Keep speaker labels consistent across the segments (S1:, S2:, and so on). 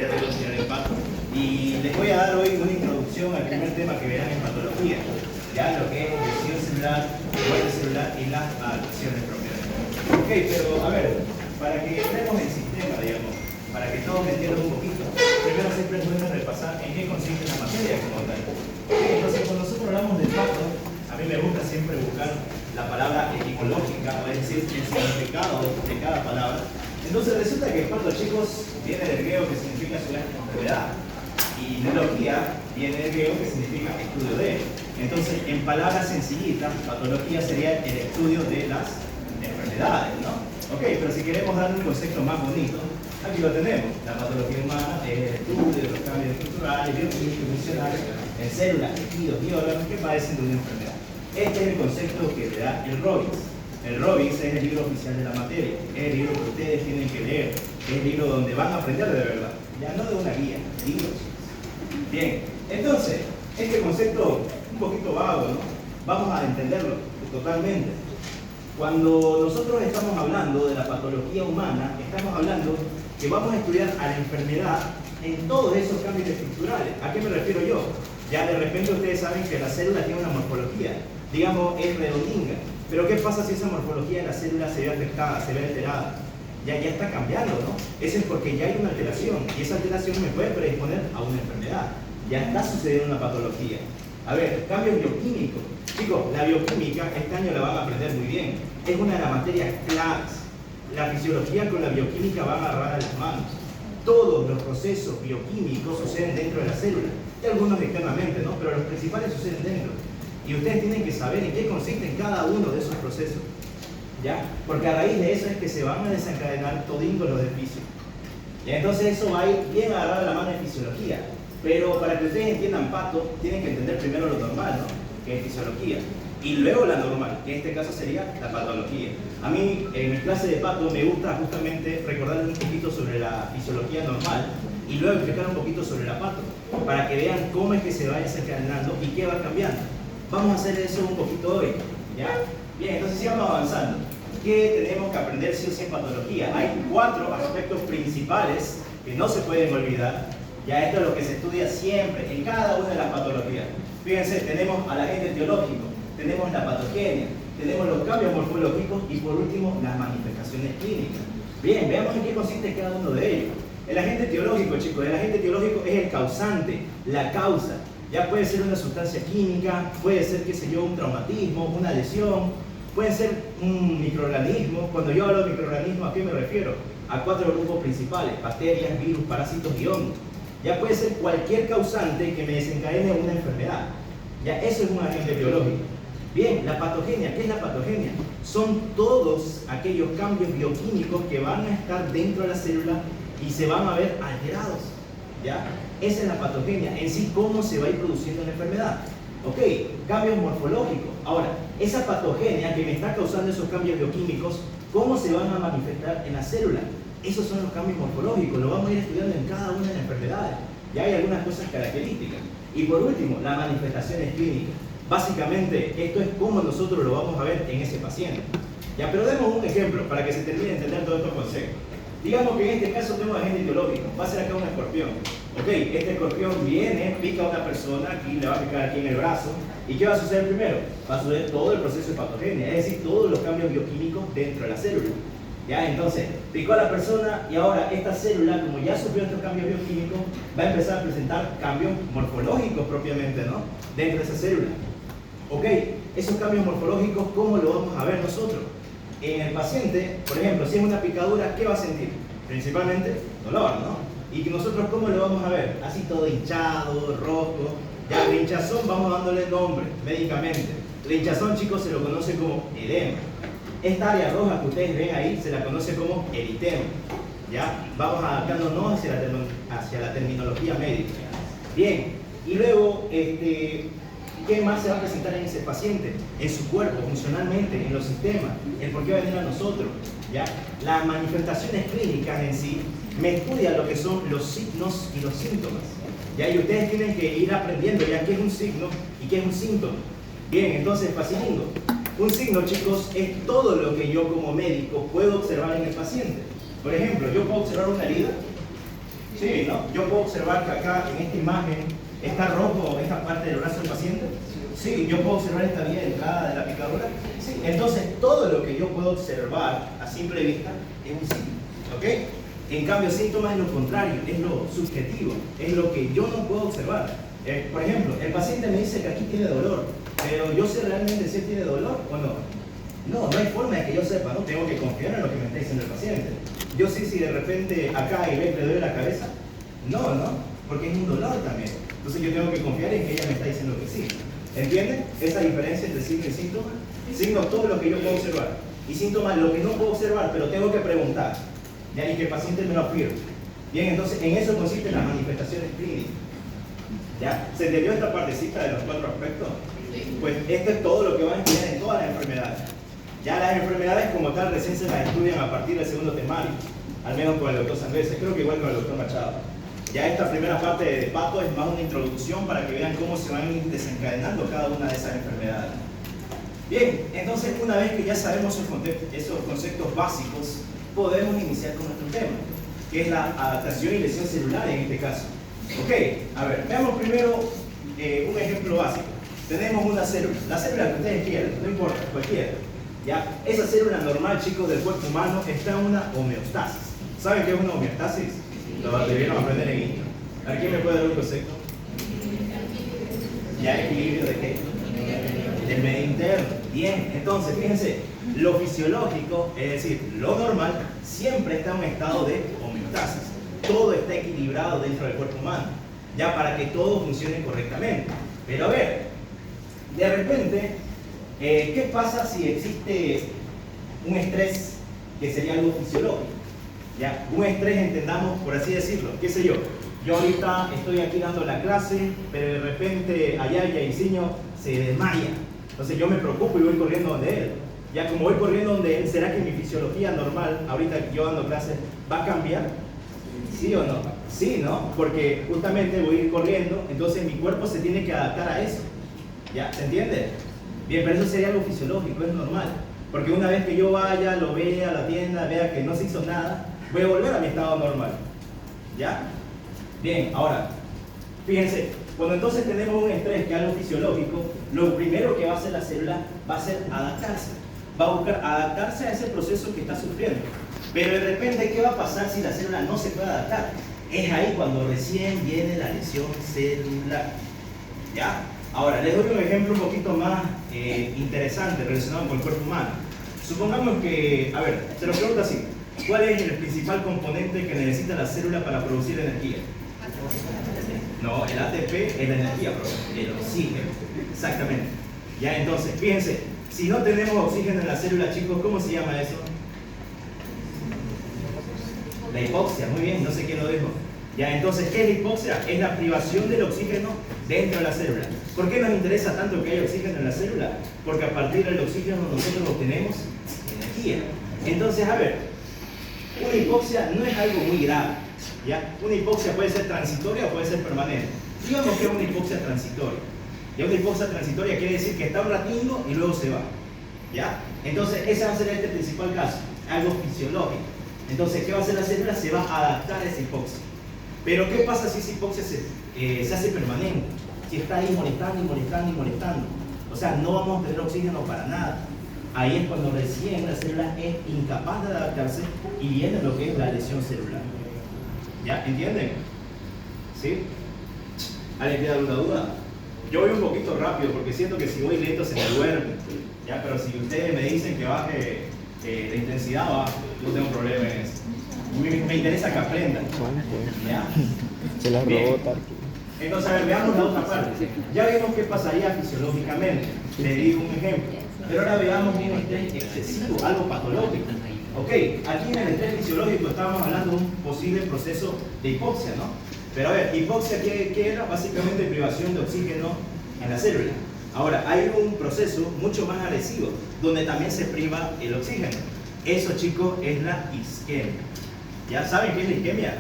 S1: ya tengo el señor Pato. Y les voy a dar hoy una introducción al primer tema que verán en patología, ya lo que es lesión celular, muerte celular y las adaptaciones propiamente. Ok, pero a ver, para que entremos en sistema, digamos, para que todos entiendan un poquito, primero siempre es bueno repasar en qué consiste la materia como tal. Okay, entonces, cuando nosotros hablamos del pato, a mí me gusta siempre buscar la palabra etimológica, o es decir, el significado de cada palabra. Entonces resulta que el pato, chicos, viene del griego que significa enfermedad. Y neurología viene del griego que significa estudio de. Entonces, en palabras sencillitas, patología sería el estudio de las enfermedades, ¿no? Ok, pero si queremos dar un concepto más bonito, aquí lo tenemos. La patología humana es el estudio de los cambios estructurales, bioquímicos y funcionales en células, tejidos y órganos que padecen de una enfermedad. Este es el concepto que le da el Robbins. El Robbins es el libro oficial de la materia, es el libro que ustedes tienen que leer, es el libro donde van a aprender de verdad, ya no de una guía, libros. Bien, entonces, este concepto un poquito vago, ¿no? Vamos a entenderlo totalmente. Cuando nosotros estamos hablando de la patología humana, estamos hablando que vamos a estudiar a la enfermedad en todos esos cambios estructurales. ¿A qué me refiero yo? Ya de repente ustedes saben que la célula tiene una morfología, digamos, es redondinga. Pero ¿qué pasa si esa morfología de la célula se ve afectada, se ve alterada? Ya está cambiando, ¿no? Eso es porque ya hay una alteración, y esa alteración me puede predisponer a una enfermedad. Ya está sucediendo una patología. A ver, cambios bioquímicos. Chicos, la bioquímica, este año la van a aprender muy bien. Es una de las materias claves. La fisiología con la bioquímica va agarrada de las manos. Todos los procesos bioquímicos suceden dentro de la célula. Y algunos externamente, ¿no? Pero los principales suceden dentro. Y ustedes tienen que saber en qué consisten cada uno de esos procesos. ¿Ya? Porque a raíz de eso es que se van a desencadenar toditos los desficios. Y entonces eso va a ir bien agarrado de la mano de fisiología. Pero para que ustedes entiendan pato, tienen que entender primero lo normal, ¿no? Que es fisiología. Y luego la normal, que en este caso sería la patología. A mí, en mi clase de pato, me gusta justamente recordarles un poquito sobre la fisiología normal y luego explicar un poquito sobre la pato, para que vean cómo es que se va desencadenando y qué va cambiando. Vamos a hacer eso un poquito hoy, ¿ya? Bien, entonces sigamos avanzando. ¿Qué tenemos que aprender sí o sí en patología? Hay 4 aspectos principales que no se pueden olvidar. Ya esto es lo que se estudia siempre, en cada una de las patologías. Fíjense, tenemos al agente etiológico, tenemos la patogenia, tenemos los cambios morfológicos y por último las manifestaciones clínicas. Bien, veamos en qué consiste cada uno de ellos. El agente etiológico, chicos, el agente etiológico es el causante, la causa. Ya puede ser una sustancia química, puede ser, qué sé yo, un traumatismo, una lesión, puede ser un microorganismo. Cuando yo hablo de microorganismo, ¿a qué me refiero? A 4 grupos principales: bacterias, virus, parásitos y hongos. Ya puede ser cualquier causante que me desencadene una enfermedad. Ya eso es un agente biológico. Bien, la patogenia. ¿Qué es la patogenia? Son todos aquellos cambios bioquímicos que van a estar dentro de la célula y se van a ver alterados. ¿Ya? Esa es la patogenia. En sí, cómo se va a ir produciendo la enfermedad. Ok, cambios morfológicos. Ahora, esa patogenia que me está causando esos cambios bioquímicos, ¿cómo se van a manifestar en la célula? Esos son los cambios morfológicos, lo vamos a ir estudiando en cada una de las enfermedades. Ya hay algunas cosas características. Y por último, las manifestaciones clínicas. Básicamente, esto es cómo nosotros lo vamos a ver en ese paciente. Ya, pero demos un ejemplo para que se termine de entender todos estos conceptos. Digamos que en este caso tengo agente etiológico, va a ser acá un escorpión. Ok, este escorpión viene, pica a una persona, aquí le va a picar aquí en el brazo. ¿Y qué va a suceder primero? Va a suceder todo el proceso de patogenia, es decir, todos los cambios bioquímicos dentro de la célula. ¿Ya? Entonces, picó a la persona y ahora esta célula, como ya sufrió estos cambios bioquímicos, va a empezar a presentar cambios morfológicos propiamente, ¿no? Dentro de esa célula. Ok, esos cambios morfológicos, ¿cómo lo vamos a ver nosotros? En el paciente, por ejemplo, si es una picadura, ¿qué va a sentir? Principalmente dolor, ¿no? Y nosotros, ¿cómo lo vamos a ver? Así todo hinchado, rojo. Ya, la hinchazón vamos dándole nombre médicamente. La hinchazón, chicos, se lo conoce como edema. Esta área roja que ustedes ven ahí se la conoce como eritema. ¿Ya? Vamos adaptándonos hacia la terminología médica. Bien, y luego, ¿qué más se va a presentar en ese paciente? En su cuerpo, funcionalmente, en los sistemas, el por qué va a venir a nosotros. ¿Ya? Las manifestaciones clínicas en sí me estudian lo que son los signos y los síntomas. ¿Ya? Y ustedes tienen que ir aprendiendo ya qué es un signo y qué es un síntoma. Bien, entonces, facilito. Un signo, chicos, es todo lo que yo como médico puedo observar en el paciente. Por ejemplo, yo puedo observar una herida. Sí, ¿no? Yo puedo observar que acá en esta imagen está rojo esta parte del brazo del paciente. Sí, yo puedo observar esta vía de entrada de la picadura. Sí, entonces todo lo que yo puedo observar a simple vista es un síntoma, ¿ok? En cambio, síntomas es lo contrario, es lo subjetivo, es lo que yo no puedo observar. Por ejemplo, el paciente me dice que aquí tiene dolor, pero yo sé realmente si tiene dolor o no. No hay forma de que yo sepa, ¿no? Tengo que confiar en lo que me está diciendo el paciente. Yo sé si de repente acá y ve que le duele la cabeza. No, porque es un dolor también. Entonces yo tengo que confiar en que ella me está diciendo que sí. ¿Entienden? Esa diferencia entre signo y síntoma. Signo, todo lo que yo puedo observar. Y síntoma, lo que no puedo observar, pero tengo que preguntar. ¿Ya? Y que el paciente me lo afirme. Bien, entonces en eso consisten las manifestaciones clínicas. ¿Ya? ¿Se entendió esta partecita de los 4 aspectos? Pues esto es todo lo que va a estudiar en todas las enfermedades. Ya las enfermedades como tal recién se las estudian a partir del segundo temario, al menos con el doctor Sangrese, creo que igual con el doctor Machado. Ya esta primera parte de Pato es más una introducción para que vean cómo se van desencadenando cada una de esas enfermedades. Bien, entonces una vez que ya sabemos esos conceptos básicos, podemos iniciar con nuestro tema, que es la adaptación y lesión celular en este caso. Ok, a ver, veamos primero un ejemplo básico. Tenemos una célula, la célula que ustedes quieran, no importa, cualquiera. ¿Ya? Esa célula normal, chicos, del cuerpo humano está en una homeostasis. ¿Saben qué es una homeostasis? Lo debieron aprender en intro. ¿A quién me puede dar un concepto? ¿Ya equilibrio de qué? Del medio interno. Bien, entonces, fíjense, lo fisiológico, es decir, lo normal, siempre está en un estado de homeostasis. Todo está equilibrado dentro del cuerpo humano, ya para que todo funcione correctamente. Pero a ver, de repente, ¿qué pasa si existe un estrés que sería algo fisiológico? ¿Ya? Un estrés, entendamos, por así decirlo, qué sé yo. Yo ahorita estoy aquí dando la clase, pero de repente allá Yaiciño se desmaya. Entonces yo me preocupo y voy corriendo donde él. Ya como voy corriendo donde él, ¿será que mi fisiología normal, ahorita yo dando clases, va a cambiar? ¿Sí o no? Sí, ¿no? Porque justamente voy a ir corriendo, entonces mi cuerpo se tiene que adaptar a eso. ¿Ya? ¿Se entiende? Bien, pero eso sería algo fisiológico, es normal. Porque una vez que yo vaya, lo vea, a la tienda, vea que no se hizo nada, voy a volver a mi estado normal. ¿Ya? Bien, ahora, fíjense, cuando entonces tenemos un estrés que es algo fisiológico, lo primero que va a hacer la célula va a ser adaptarse. Va a buscar adaptarse a ese proceso que está sufriendo. Pero de repente, ¿qué va a pasar si la célula no se puede adaptar? Es ahí cuando recién viene la lesión celular. ¿Ya? Ahora, les doy un ejemplo un poquito más interesante relacionado con el cuerpo humano. Supongamos que, a ver, se lo pregunto así. ¿Cuál es el principal componente que necesita la célula para producir energía? No, el ATP es la energía, el oxígeno. Exactamente. Ya, entonces, fíjense, si no tenemos oxígeno en la célula, chicos, ¿cómo se llama eso? La hipoxia, muy bien, no sé quién lo dijo. Ya, entonces, ¿qué es la hipoxia? Es la privación del oxígeno dentro de la célula. ¿Por qué nos interesa tanto que haya oxígeno en la célula? Porque a partir del oxígeno nosotros obtenemos energía. Entonces, a ver, una hipoxia no es algo muy grave. ¿Ya? Una hipoxia puede ser transitoria o puede ser permanente. Digamos que es una hipoxia transitoria. Y una hipoxia transitoria quiere decir que está un ratito y luego se va. ¿Ya? Entonces, ese va a ser este principal caso, algo fisiológico. Entonces, ¿qué va a hacer la célula? Se va a adaptar a esa hipoxia. Pero, ¿qué pasa si esa hipoxia se hace permanente? Si está ahí molestando y molestando y molestando. O sea, no vamos a tener oxígeno para nada. Ahí es cuando recién la célula es incapaz de adaptarse y viene lo que es la lesión celular. ¿Ya? ¿Entienden? ¿Sí? ¿Alguien tiene alguna duda? Yo voy un poquito rápido porque siento que si voy lento se me duerme. ¿Ya? Pero si ustedes me dicen que baje la intensidad, no tengo problema en eso. Me interesa que aprendan. ¿Ya?
S2: Se la robó Tarki.
S1: Entonces, a ver, veamos la otra parte. Ya vimos qué pasaría fisiológicamente. Le digo un ejemplo. Pero ahora veamos un estrés excesivo, algo patológico. Ok, aquí en el estrés fisiológico estábamos hablando de un posible proceso de hipoxia, ¿no? Pero a ver, hipoxia, ¿qué era? Básicamente privación de oxígeno en la célula. Ahora, hay un proceso mucho más agresivo, donde también se priva el oxígeno. Eso, chicos, es la isquemia. ¿Ya saben qué es la isquemia?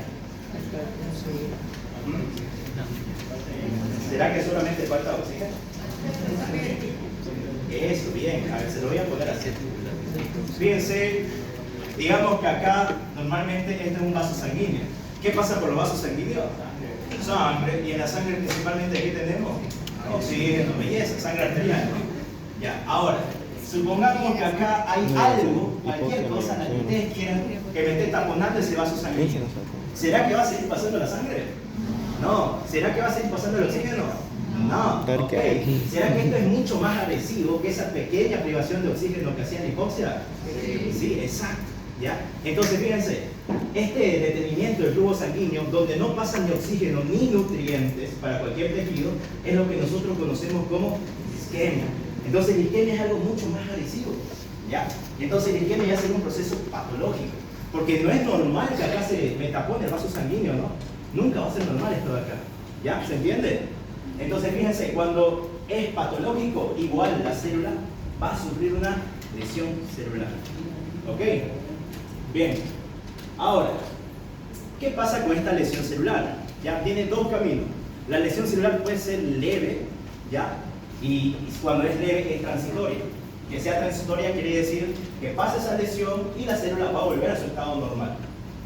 S1: ¿Será que solamente falta oxígeno? Eso, bien. A ver, se lo voy a poner así. Fíjense, digamos que acá normalmente este es un vaso sanguíneo. ¿Qué pasa por los vasos sanguíneos? Sangre. Y en la sangre principalmente ¿qué tenemos? Oxígeno, belleza, sangre arterial, ¿no? Ya, ahora, supongamos que acá hay algo, cualquier cosa en la que ustedes quieran que me esté taponando ese vaso sanguíneo. ¿Será que va a seguir pasando la sangre? No. ¿Será que va a seguir pasando el oxígeno? No. Ok. ¿Será que esto es mucho más agresivo que esa pequeña privación de oxígeno que hacía la hipoxia? Sí, exacto. ¿Ya? Entonces, fíjense, este detenimiento del flujo sanguíneo, donde no pasa ni oxígeno ni nutrientes para cualquier tejido, es lo que nosotros conocemos como isquemia. Entonces, la isquemia es algo mucho más agresivo. ¿Ya? Entonces, la isquemia ya será un proceso patológico, porque no es normal que acá se me tapone el vaso sanguíneo, ¿no? Nunca va a ser normal esto de acá. ¿Ya? ¿Se entiende? Entonces, fíjense, cuando es patológico, igual la célula va a sufrir una lesión celular. ¿Ok? Bien. Ahora, ¿qué pasa con esta lesión celular? Ya tiene dos caminos. La lesión celular puede ser leve, ¿ya? Y cuando es leve es transitoria. Que sea transitoria quiere decir que pasa esa lesión y la célula va a volver a su estado normal.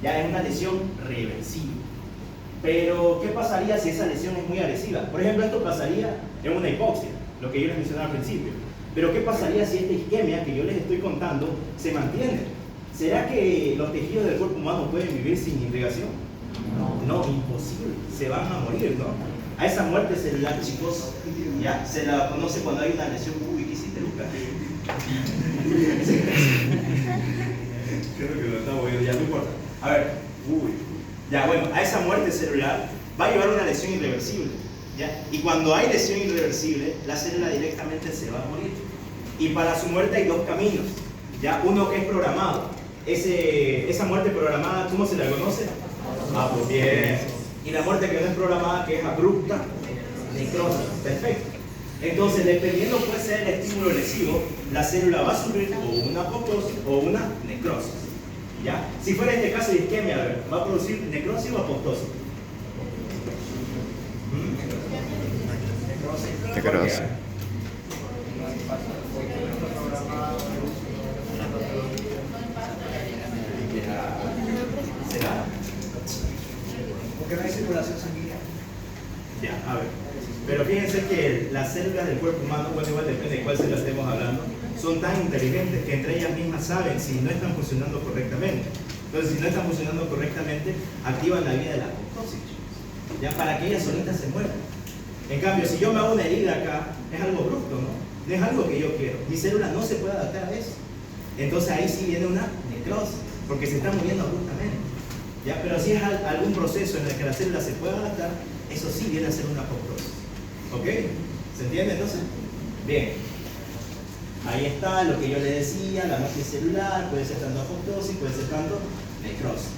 S1: Ya es una lesión reversible. Pero, ¿qué pasaría si esa lesión es muy agresiva? Por ejemplo, esto pasaría en una hipoxia, lo que yo les mencionaba al principio. Pero, ¿qué pasaría si esta isquemia que yo les estoy contando se mantiene? ¿Será que los tejidos del cuerpo humano pueden vivir sin irrigación? No, imposible. Se van a morir, ¿no? A esa muerte celular, chicos, ya se la conoce cuando hay una lesión. Uy, ¿qué hiciste, Lucas? Creo que lo estaba oyendo, ya no importa. A ver, ya, bueno, a esa muerte celular va a llevar una lesión irreversible, ¿ya? Y cuando hay lesión irreversible, la célula directamente se va a morir. Y para su muerte hay dos caminos, ¿ya? Uno que es programado. Esa muerte programada, ¿cómo se la conoce? Ah, pues bien. Y la muerte que no es programada, que es abrupta, necrosis. Perfecto. Entonces, dependiendo cuál sea el estímulo lesivo, la célula va a sufrir o una apoptosis o una necrosis. ¿Ya? Si fuera este caso de isquemia, a ver, ¿va a producir necrosis o apoptosis?
S2: Necrosis.
S1: ¿Será?
S3: Porque no hay circulación sanguínea.
S1: Ya, a ver. Pero fíjense que las células del cuerpo humano, bueno, igual depende de cuál célula estemos hablando, son tan inteligentes que entre ellas mismas saben si no están funcionando correctamente. Entonces, si no están funcionando correctamente, activan la vía de la apoptosis, ya para que ellas solitas se mueran. En cambio, si yo me hago una herida acá, es algo brusco, ¿no? No es algo que yo quiero. Mi célula no se puede adaptar a eso. Entonces ahí sí viene una necrosis, porque se está muriendo abruptamente. ¿Ya? Pero si es algún proceso en el que la célula se puede adaptar, eso sí viene a ser una apoptosis. ¿Ok? ¿Se entiende entonces? Bien. Ahí está lo que yo le decía, la muerte celular, puede ser tanto apoptosis, puede ser tanto necrosis.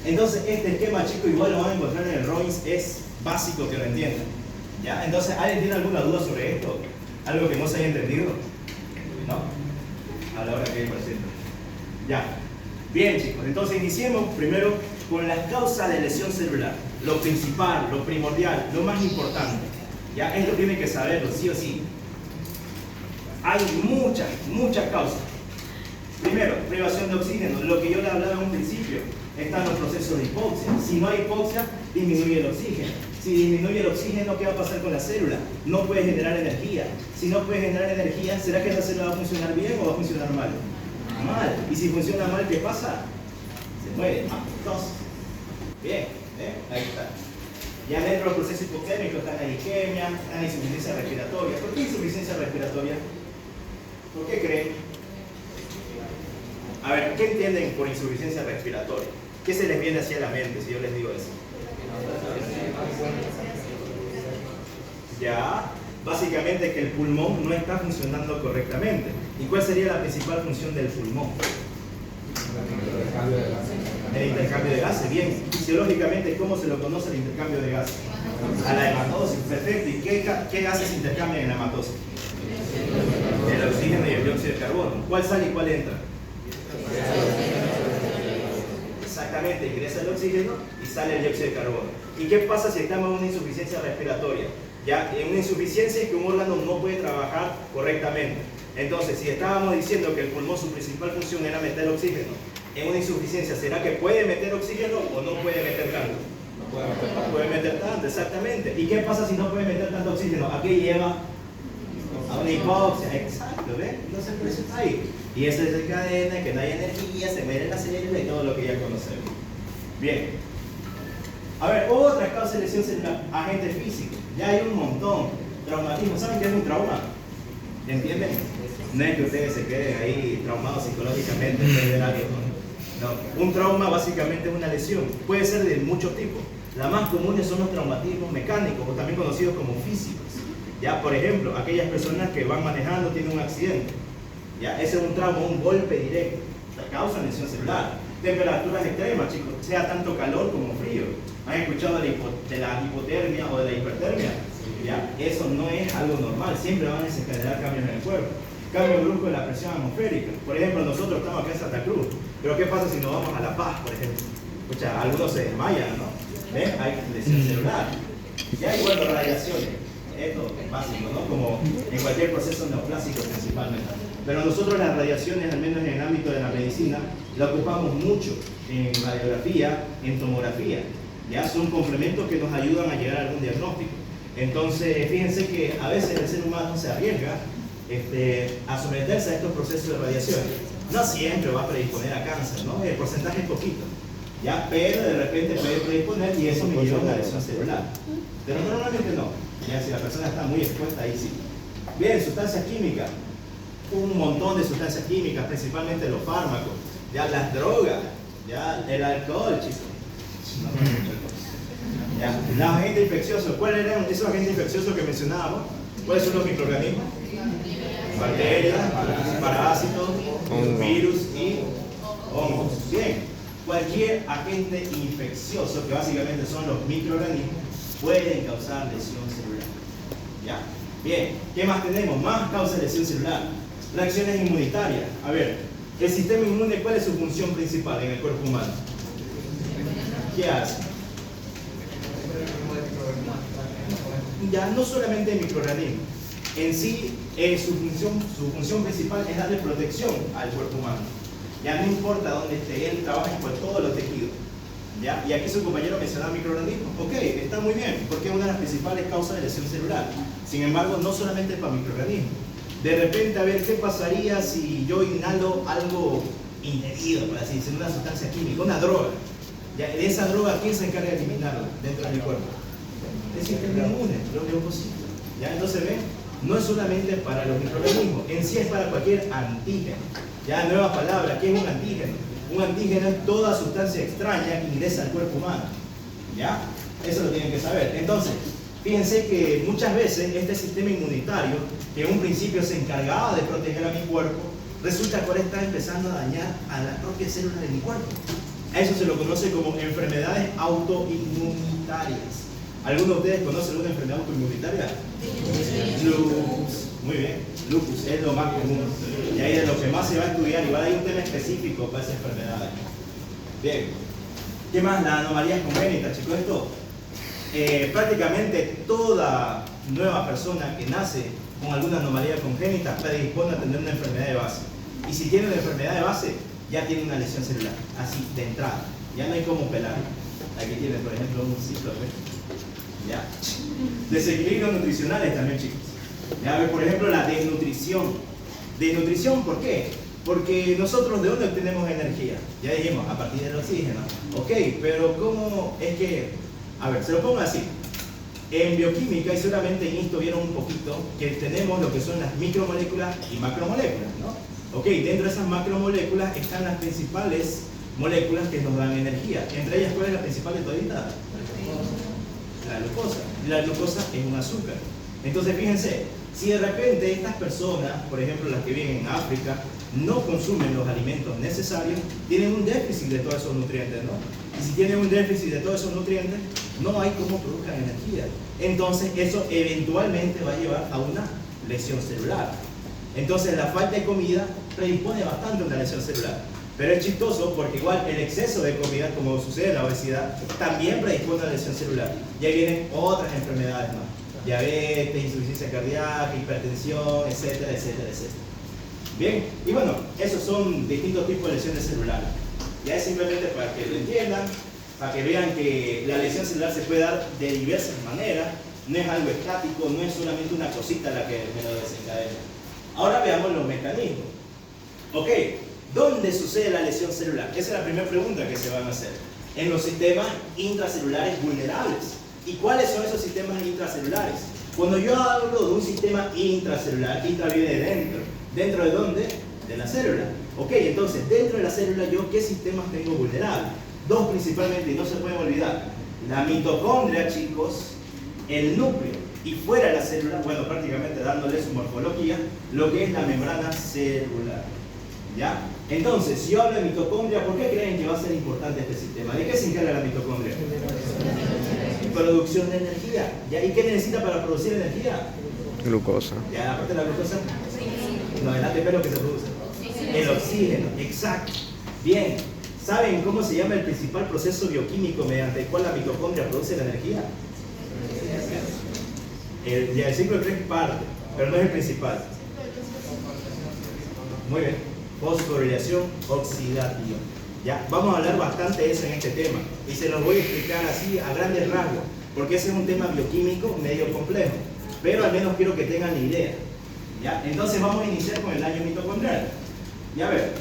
S1: Entonces, este esquema, chicos, igual lo van a encontrar en el Robbins, es básico que lo entiendan. ¿Ya? Entonces, ¿alguien tiene alguna duda sobre esto? ¿Algo que no se haya entendido? ¿No? A la hora que hay por cierto. Ya. Bien, chicos, entonces iniciemos primero con las causas de lesión celular. Lo principal, lo primordial, lo más importante. Ya, esto tienen que saberlo, sí o sí. Hay muchas causas. Primero, privación de oxígeno, lo que yo le hablaba en un principio. Están los procesos de hipoxia. Si no hay hipoxia, disminuye el oxígeno. Si disminuye el oxígeno, ¿qué va a pasar con la célula? No puede generar energía. Si no puede generar energía, ¿será que esa célula va a funcionar bien o va a funcionar mal? Mal. Y si funciona mal, ¿qué pasa? Se muere. Apoptosis. Bien, ahí está. Ya dentro del proceso hipoxémico está la isquemia, está la insuficiencia respiratoria. ¿Por qué insuficiencia respiratoria? ¿Por qué creen? A ver, ¿qué entienden por insuficiencia respiratoria? ¿Qué se les viene hacia la mente si yo les digo eso? Ya, básicamente que el pulmón no está funcionando correctamente. ¿Y cuál sería la principal función del pulmón? El intercambio de gases. Bien, fisiológicamente, ¿cómo se lo conoce el intercambio de gases? A la hematosis, perfecto. ¿Y qué gases intercambian en la hematosis? El oxígeno y el dióxido de carbono. ¿Cuál sale y cuál entra? Exactamente, ingresa el oxígeno y sale el dióxido de carbono. ¿Y qué pasa si estamos en una insuficiencia respiratoria? Ya, en una insuficiencia es que un órgano no puede trabajar correctamente. Entonces, si estábamos diciendo que el pulmón su principal función era meter oxígeno En una insuficiencia, ¿será que puede meter oxígeno o no puede meter tanto? No puede meter tanto, exactamente. ¿Y qué pasa si no puede meter tanto oxígeno? ¿A qué lleva? A una hipoxia, exacto, ¿ves? Entonces por eso está ahí. Y eso desencadena que no hay energía, se muere la célula y todo lo que ya conocemos. Bien. A ver, otras causas de lesión celular, agentes físicos. Ya hay un montón. Traumatismo, ¿saben qué es un trauma? ¿Entienden? No es que ustedes se queden ahí traumados psicológicamente en el área, no. Un trauma básicamente es una lesión. Puede ser de muchos tipos. Las más comunes son los traumatismos mecánicos o también conocidos como físicos. Ya, por ejemplo, aquellas personas que van manejando tienen un accidente. Ya, ese es un trauma, un golpe directo. Causa lesión celular. Temperaturas extremas, chicos, sea tanto calor como frío. ¿Han escuchado de la hipotermia o de la hipertermia? Ya, eso no es algo normal. Siempre van a desencadenar cambios en el cuerpo. Cambio brusco de la presión atmosférica. Por ejemplo, nosotros estamos acá en Santa Cruz. Pero ¿qué pasa si nos vamos a La Paz, por ejemplo? Escucha, algunos se desmayan, ¿no? ¿Ven? Hay lesión celular. Ya igual las radiaciones. Esto es básico, ¿no? Como en cualquier proceso neoplásico principalmente. Pero nosotros las radiaciones, al menos en el ámbito de la medicina, la ocupamos mucho en radiografía, en tomografía. Ya son complementos que nos ayudan a llegar a algún diagnóstico. Entonces, fíjense que a veces el ser humano se arriesga a someterse a estos procesos de radiación. No siempre va a predisponer a cáncer, ¿no? El porcentaje es poquito, ¿ya? Pero de repente puede predisponer y eso me lleva a una lesión celular. Pero normalmente no, ya si la persona está muy expuesta, ahí sí. Bien, sustancias químicas. Un montón de sustancias químicas, principalmente los fármacos, ya las drogas, ya el alcohol, chicos. Ya, los agentes infecciosos. ¿Cuáles eran esos agentes infecciosos que mencionábamos? ¿Cuáles son los microorganismos? Bacterias, parásitos, virus y hongos. Bien, cualquier agente infeccioso, que básicamente son los microorganismos, pueden causar lesión celular. ¿Ya? Bien, ¿qué más tenemos? Más causas de lesión celular. Reacciones inmunitarias. A ver, el sistema inmune, ¿cuál es su función principal en el cuerpo humano? ¿Qué hace? Ya no solamente el microorganismo. En sí, su función principal es darle protección al cuerpo humano. Ya no importa dónde esté, él trabaja por todos los tejidos. ¿Ya? Y aquí su compañero mencionaba microorganismos. Ok, está muy bien, porque es una de las principales causas de lesión celular. Sin embargo, no solamente para microorganismos. De repente, a ver, ¿qué pasaría si yo inhalo algo indebido, por así decirlo, una sustancia química, una droga? ¿Ya? De esa droga, ¿quién se encarga de eliminarla dentro de mi cuerpo? El sistema inmune, los leucocitos. ¿Ya? Entonces, ven, no es solamente para los microorganismos, en sí es para cualquier antígeno. Ya, nueva palabra, ¿qué es un antígeno? Un antígeno es toda sustancia extraña que ingresa al cuerpo humano. ¿Ya? Eso lo tienen que saber. Entonces, fíjense que muchas veces este sistema inmunitario, que en un principio se encargaba de proteger a mi cuerpo, resulta que ahora está empezando a dañar a las propias células de mi cuerpo. A eso se lo conoce como enfermedades autoinmunitarias. ¿Alguno de ustedes conoce alguna enfermedad autoinmunitaria? Lupus. Muy bien. Lupus es lo más común. Y ahí es lo que más se va a estudiar. Igual hay un tema específico para esa enfermedad. Bien. ¿Qué más? Las anomalías congénitas, chicos. Esto, prácticamente toda nueva persona que nace con alguna anomalía congénita predispone a tener una enfermedad de base. Y si tiene una enfermedad de base, ya tiene una lesión celular. Así, de entrada. Ya no hay cómo pelar. Aquí tiene, por ejemplo, un ciclo. ¿Ya? Desequilibrios nutricionales también, chicos. Ya, a ver, por ejemplo, la desnutrición. Desnutrición, ¿por qué? Porque nosotros, ¿de dónde obtenemos energía? Ya dijimos, a partir del oxígeno. Ok, pero ¿cómo es que...? A ver, se lo pongo así. En bioquímica, y seguramente en esto vieron un poquito, que tenemos lo que son las micromoléculas y macromoléculas, ¿no? Ok, dentro de esas macromoléculas están las principales moléculas que nos dan energía. Entre ellas, ¿cuál es la principal de todita? La glucosa. La glucosa es un azúcar. Entonces, fíjense, si de repente estas personas, por ejemplo las que viven en África, no consumen los alimentos necesarios, tienen un déficit de todos esos nutrientes, ¿no? Y si tienen un déficit de todos esos nutrientes, no hay cómo produzcan energía. Entonces, eso eventualmente va a llevar a una lesión celular. Entonces, la falta de comida predispone bastante a una lesión celular. Pero es chistoso porque igual el exceso de comida, como sucede en la obesidad, también predispone a una lesión celular. Y ahí vienen otras enfermedades más. Diabetes, insuficiencia cardíaca, hipertensión, etcétera, etcétera, etcétera. Bien, y bueno, esos son distintos tipos de lesiones celulares. Ya es simplemente para que lo entiendan, para que vean que la lesión celular se puede dar de diversas maneras, no es algo estático, no es solamente una cosita la que me lo desencadena. Ahora veamos los mecanismos. Ok, ¿dónde sucede la lesión celular? Esa es la primera pregunta que se van a hacer. En los sistemas intracelulares vulnerables. ¿Y cuáles son esos sistemas intracelulares? Cuando yo hablo de un sistema intracelular, intra viene de dentro. ¿Dentro de dónde? De la célula. Ok, entonces, dentro de la célula, ¿yo qué sistemas tengo vulnerables? Dos principalmente, y no se pueden olvidar. La mitocondria, chicos, el núcleo, y fuera de la célula, bueno, prácticamente dándole su morfología, lo que es la membrana celular. ¿Ya? Entonces, si yo hablo de mitocondria, ¿por qué creen que va a ser importante este sistema? ¿De qué se encarga la mitocondria? Producción de energía. ¿Ya? ¿Y qué necesita para producir energía?
S2: Glucosa.
S1: ¿Ya? Aparte de la glucosa, no, el ATP es lo que se produce. El oxígeno, exacto. Bien, ¿saben cómo se llama el principal proceso bioquímico mediante el cual la mitocondria produce la energía? El ciclo de tres partes, pero no es el principal. Muy bien. Fosforilación oxidativa. ¿Ya? Vamos a hablar bastante de eso en este tema y se los voy a explicar así a grandes rasgos, porque ese es un tema bioquímico medio complejo, pero al menos quiero que tengan la idea. ¿Ya? Entonces vamos a iniciar con el daño mitocondrial. Ya ver,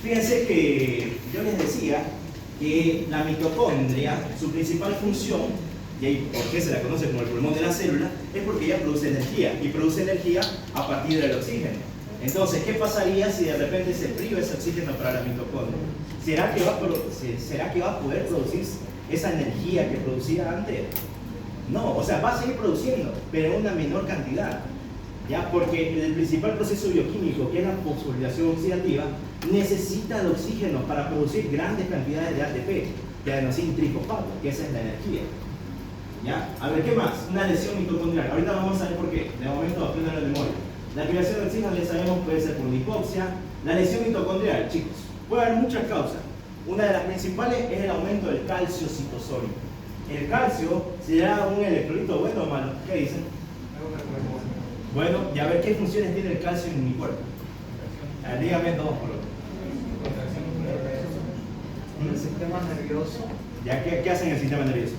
S1: fíjense que yo les decía que la mitocondria, su principal función, y por qué se la conoce como el pulmón de la célula, es porque ella produce energía, y produce energía a partir del oxígeno. Entonces, ¿qué pasaría si de repente se priva ese oxígeno para la mitocondria? ¿Será que va a poder producir esa energía que producía antes? No, o sea, va a seguir produciendo, pero en una menor cantidad. ¿Ya? Porque el principal proceso bioquímico, que es la fosforilación oxidativa, necesita el oxígeno para producir grandes cantidades de ATP, de adenosín trifosfato, que esa es la energía. ¿Ya? A ver, ¿qué más? Una lesión mitocondrial. Ahorita vamos a ver por qué. De momento, aprendan la memoria. La privación de oxígeno, ya sabemos, puede ser por una hipoxia. La lesión mitocondrial, chicos, puede haber muchas causas. Una de las principales es el aumento del calcio citosólico. El calcio será un electrolito bueno o malo. ¿Qué dicen? Bueno, y a ver qué funciones tiene el calcio en mi cuerpo. Dígame dos por lo
S3: El sistema nervioso
S1: ¿Ya qué hace en el sistema nervioso?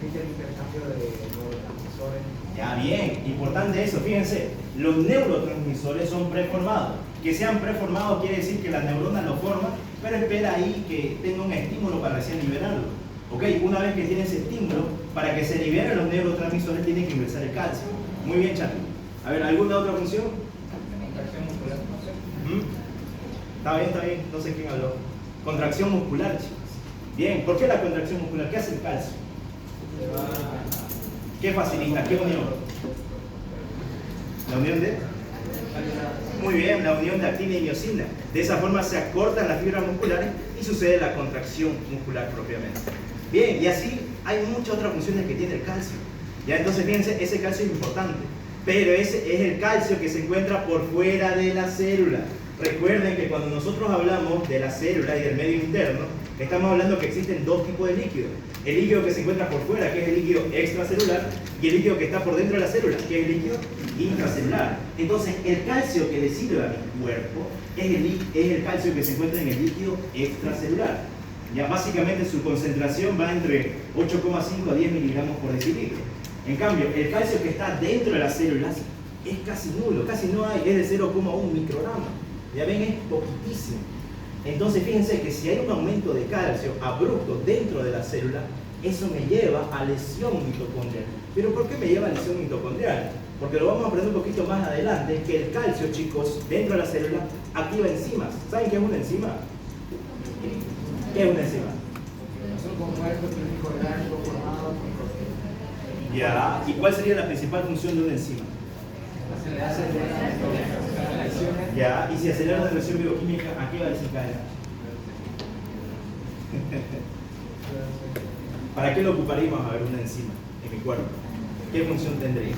S3: permite el intercambio de neurotransmisores.
S1: Ya bien, importante eso, fíjense, los neurotransmisores son preformados. Que sean preformados quiere decir que la neurona lo forma, pero espera ahí que tenga un estímulo para recién liberarlo. Ok, una vez que tiene ese estímulo, para que se liberen los neurotransmisores tiene que ingresar el calcio. Muy bien, Chato. A ver, ¿alguna otra función?
S3: Contracción muscular.
S1: Está bien, no sé quién habló. Contracción muscular, chicos. Bien, ¿por qué la contracción muscular? ¿Qué hace el calcio? ¿Qué facilita? ¿Qué unión? ¿La unión de? Muy bien, la unión de actina y miocina. De esa forma se acortan las fibras musculares y sucede la contracción muscular propiamente. Bien, y así hay muchas otras funciones que tiene el calcio. Ya entonces fíjense, ese calcio es importante, pero ese es el calcio que se encuentra por fuera de la célula. Recuerden que cuando nosotros hablamos de la célula y del medio interno, estamos hablando que existen dos tipos de líquidos. El líquido que se encuentra por fuera, que es el líquido extracelular, y el líquido que está por dentro de la célula, que es el líquido intracelular. Entonces, el calcio que le sirve a mi cuerpo es el calcio que se encuentra en el líquido extracelular. Ya básicamente su concentración va entre 8,5 a 10 miligramos por decilitro. En cambio, el calcio que está dentro de las células es casi nulo, casi no hay, es de 0,1 microgramo. Ya ven, es poquitísimo. Entonces fíjense que si hay un aumento de calcio abrupto dentro de la célula, eso me lleva a lesión mitocondrial. ¿Pero por qué me lleva a lesión mitocondrial? Porque lo vamos a aprender un poquito más adelante, que el calcio, chicos, dentro de la célula activa enzimas. ¿Saben qué es una enzima? ¿Qué es una enzima?
S3: Son compuestos químicos orgánicos formados por proteínas.
S1: Ya, ¿y cuál sería la principal función de una enzima? Ya, y si acelera la reacción bioquímica, ¿a qué va a desencadenar? ¿Para qué lo ocuparíamos a ver una enzima en mi cuerpo? ¿Qué función tendría?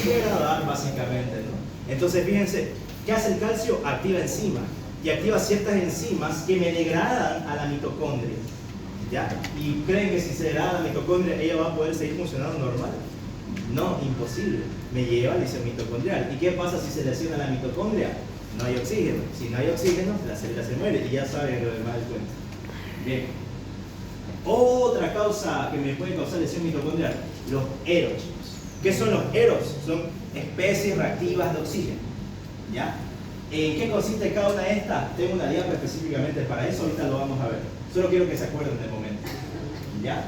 S1: Degradar, básicamente, ¿no? Entonces, fíjense, ¿qué hace el calcio? Activa enzimas, y activa ciertas enzimas que me degradan a la mitocondria. ¿Ya? ¿Y creen que si se degrada la mitocondria, ella va a poder seguir funcionando normal? No, imposible. Me lleva a lesión mitocondrial. ¿Y qué pasa si se lesiona la mitocondria? no hay oxígeno. Si no hay oxígeno, la célula se muere y ya saben lo demás del cuento. Bien. Otra causa que me puede causar lesión mitocondrial, los EROs, chicos. ¿Qué son los EROs? Son especies reactivas de oxígeno. ¿Ya? ¿En qué consiste cada una de estas? Tengo una diapositiva específicamente para eso, ahorita lo vamos a ver. Solo quiero que se acuerden del momento. ¿Ya?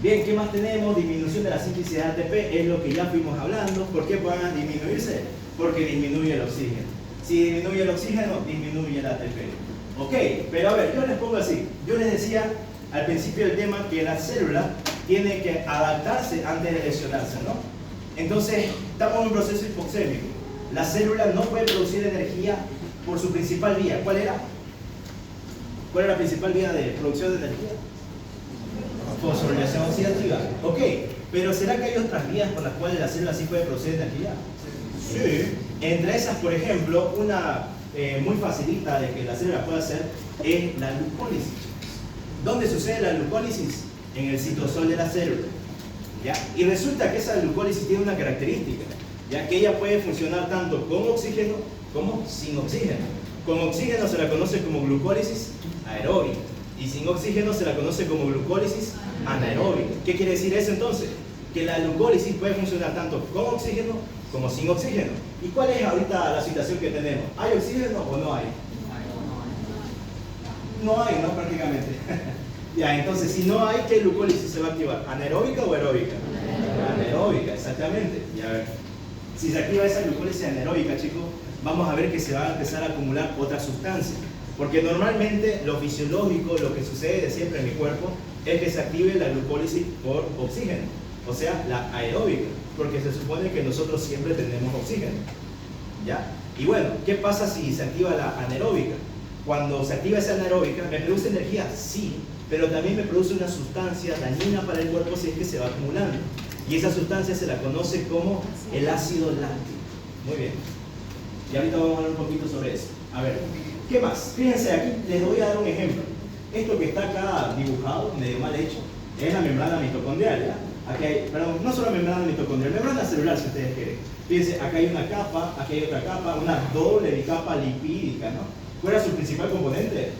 S1: Bien, ¿qué más tenemos? Disminución de la síntesis de ATP, es lo que ya fuimos hablando. ¿Por qué van a disminuirse? Porque disminuye el oxígeno. Si disminuye el oxígeno, disminuye el ATP. Ok, pero a ver, yo les pongo así. Yo les decía al principio del tema que la célula tiene que adaptarse antes de lesionarse, ¿no? Entonces, estamos en un proceso hipoxémico. La célula no puede producir energía por su principal vía. ¿Cuál era? ¿Cuál era la principal vía de producción de energía? Fosforilación oxidativa. Ok, pero ¿será que hay otras vías por las cuales la célula sí puede producir energía? Sí. Entre esas, por ejemplo, una muy facilita de que la célula pueda hacer es la glucólisis. ¿Dónde sucede la glucólisis? En el citosol de la célula. ¿Ya? Y resulta que esa glucólisis tiene una característica, ya que ella puede funcionar tanto con oxígeno como sin oxígeno. Con oxígeno se la conoce como glucólisis aeróbica y sin oxígeno se la conoce como glucólisis anaeróbica. ¿Qué quiere decir eso entonces? Que la glucólisis puede funcionar tanto con oxígeno como sin oxígeno. ¿Y cuál es ahorita la situación que tenemos? ¿Hay oxígeno o no hay? No hay, ¿no? Prácticamente. Ya, entonces si no hay, ¿qué glucólisis se va a activar? ¿Anaeróbica o aeróbica? Anaeróbica, exactamente. Y a ver, si se activa esa glucólisis anaeróbica, chicos, vamos a ver que se va a empezar a acumular otra sustancia. Porque normalmente lo fisiológico, lo que sucede siempre en mi cuerpo, es que se active la glucólisis por oxígeno, o sea, la aeróbica, porque se supone que nosotros siempre tenemos oxígeno. ¿Ya? Y bueno, ¿qué pasa si se activa la anaeróbica? Cuando se activa esa anaeróbica, ¿me produce energía? Sí, pero también me produce una sustancia dañina para el cuerpo si es que se va acumulando. Y esa sustancia se la conoce como el ácido láctico. Muy bien. Y ahorita vamos a hablar un poquito sobre eso. A ver, ¿qué más? Fíjense, aquí les voy a dar un ejemplo. Esto que está acá dibujado, medio mal hecho, es la membrana mitocondrial, ¿ya? Aquí hay, perdón, no solo membrana mitocondrial, membrana celular si ustedes quieren. Fíjense, acá hay una capa, aquí hay otra capa, una doble bicapa lipídica, ¿no? ¿Cuál era su principal componente?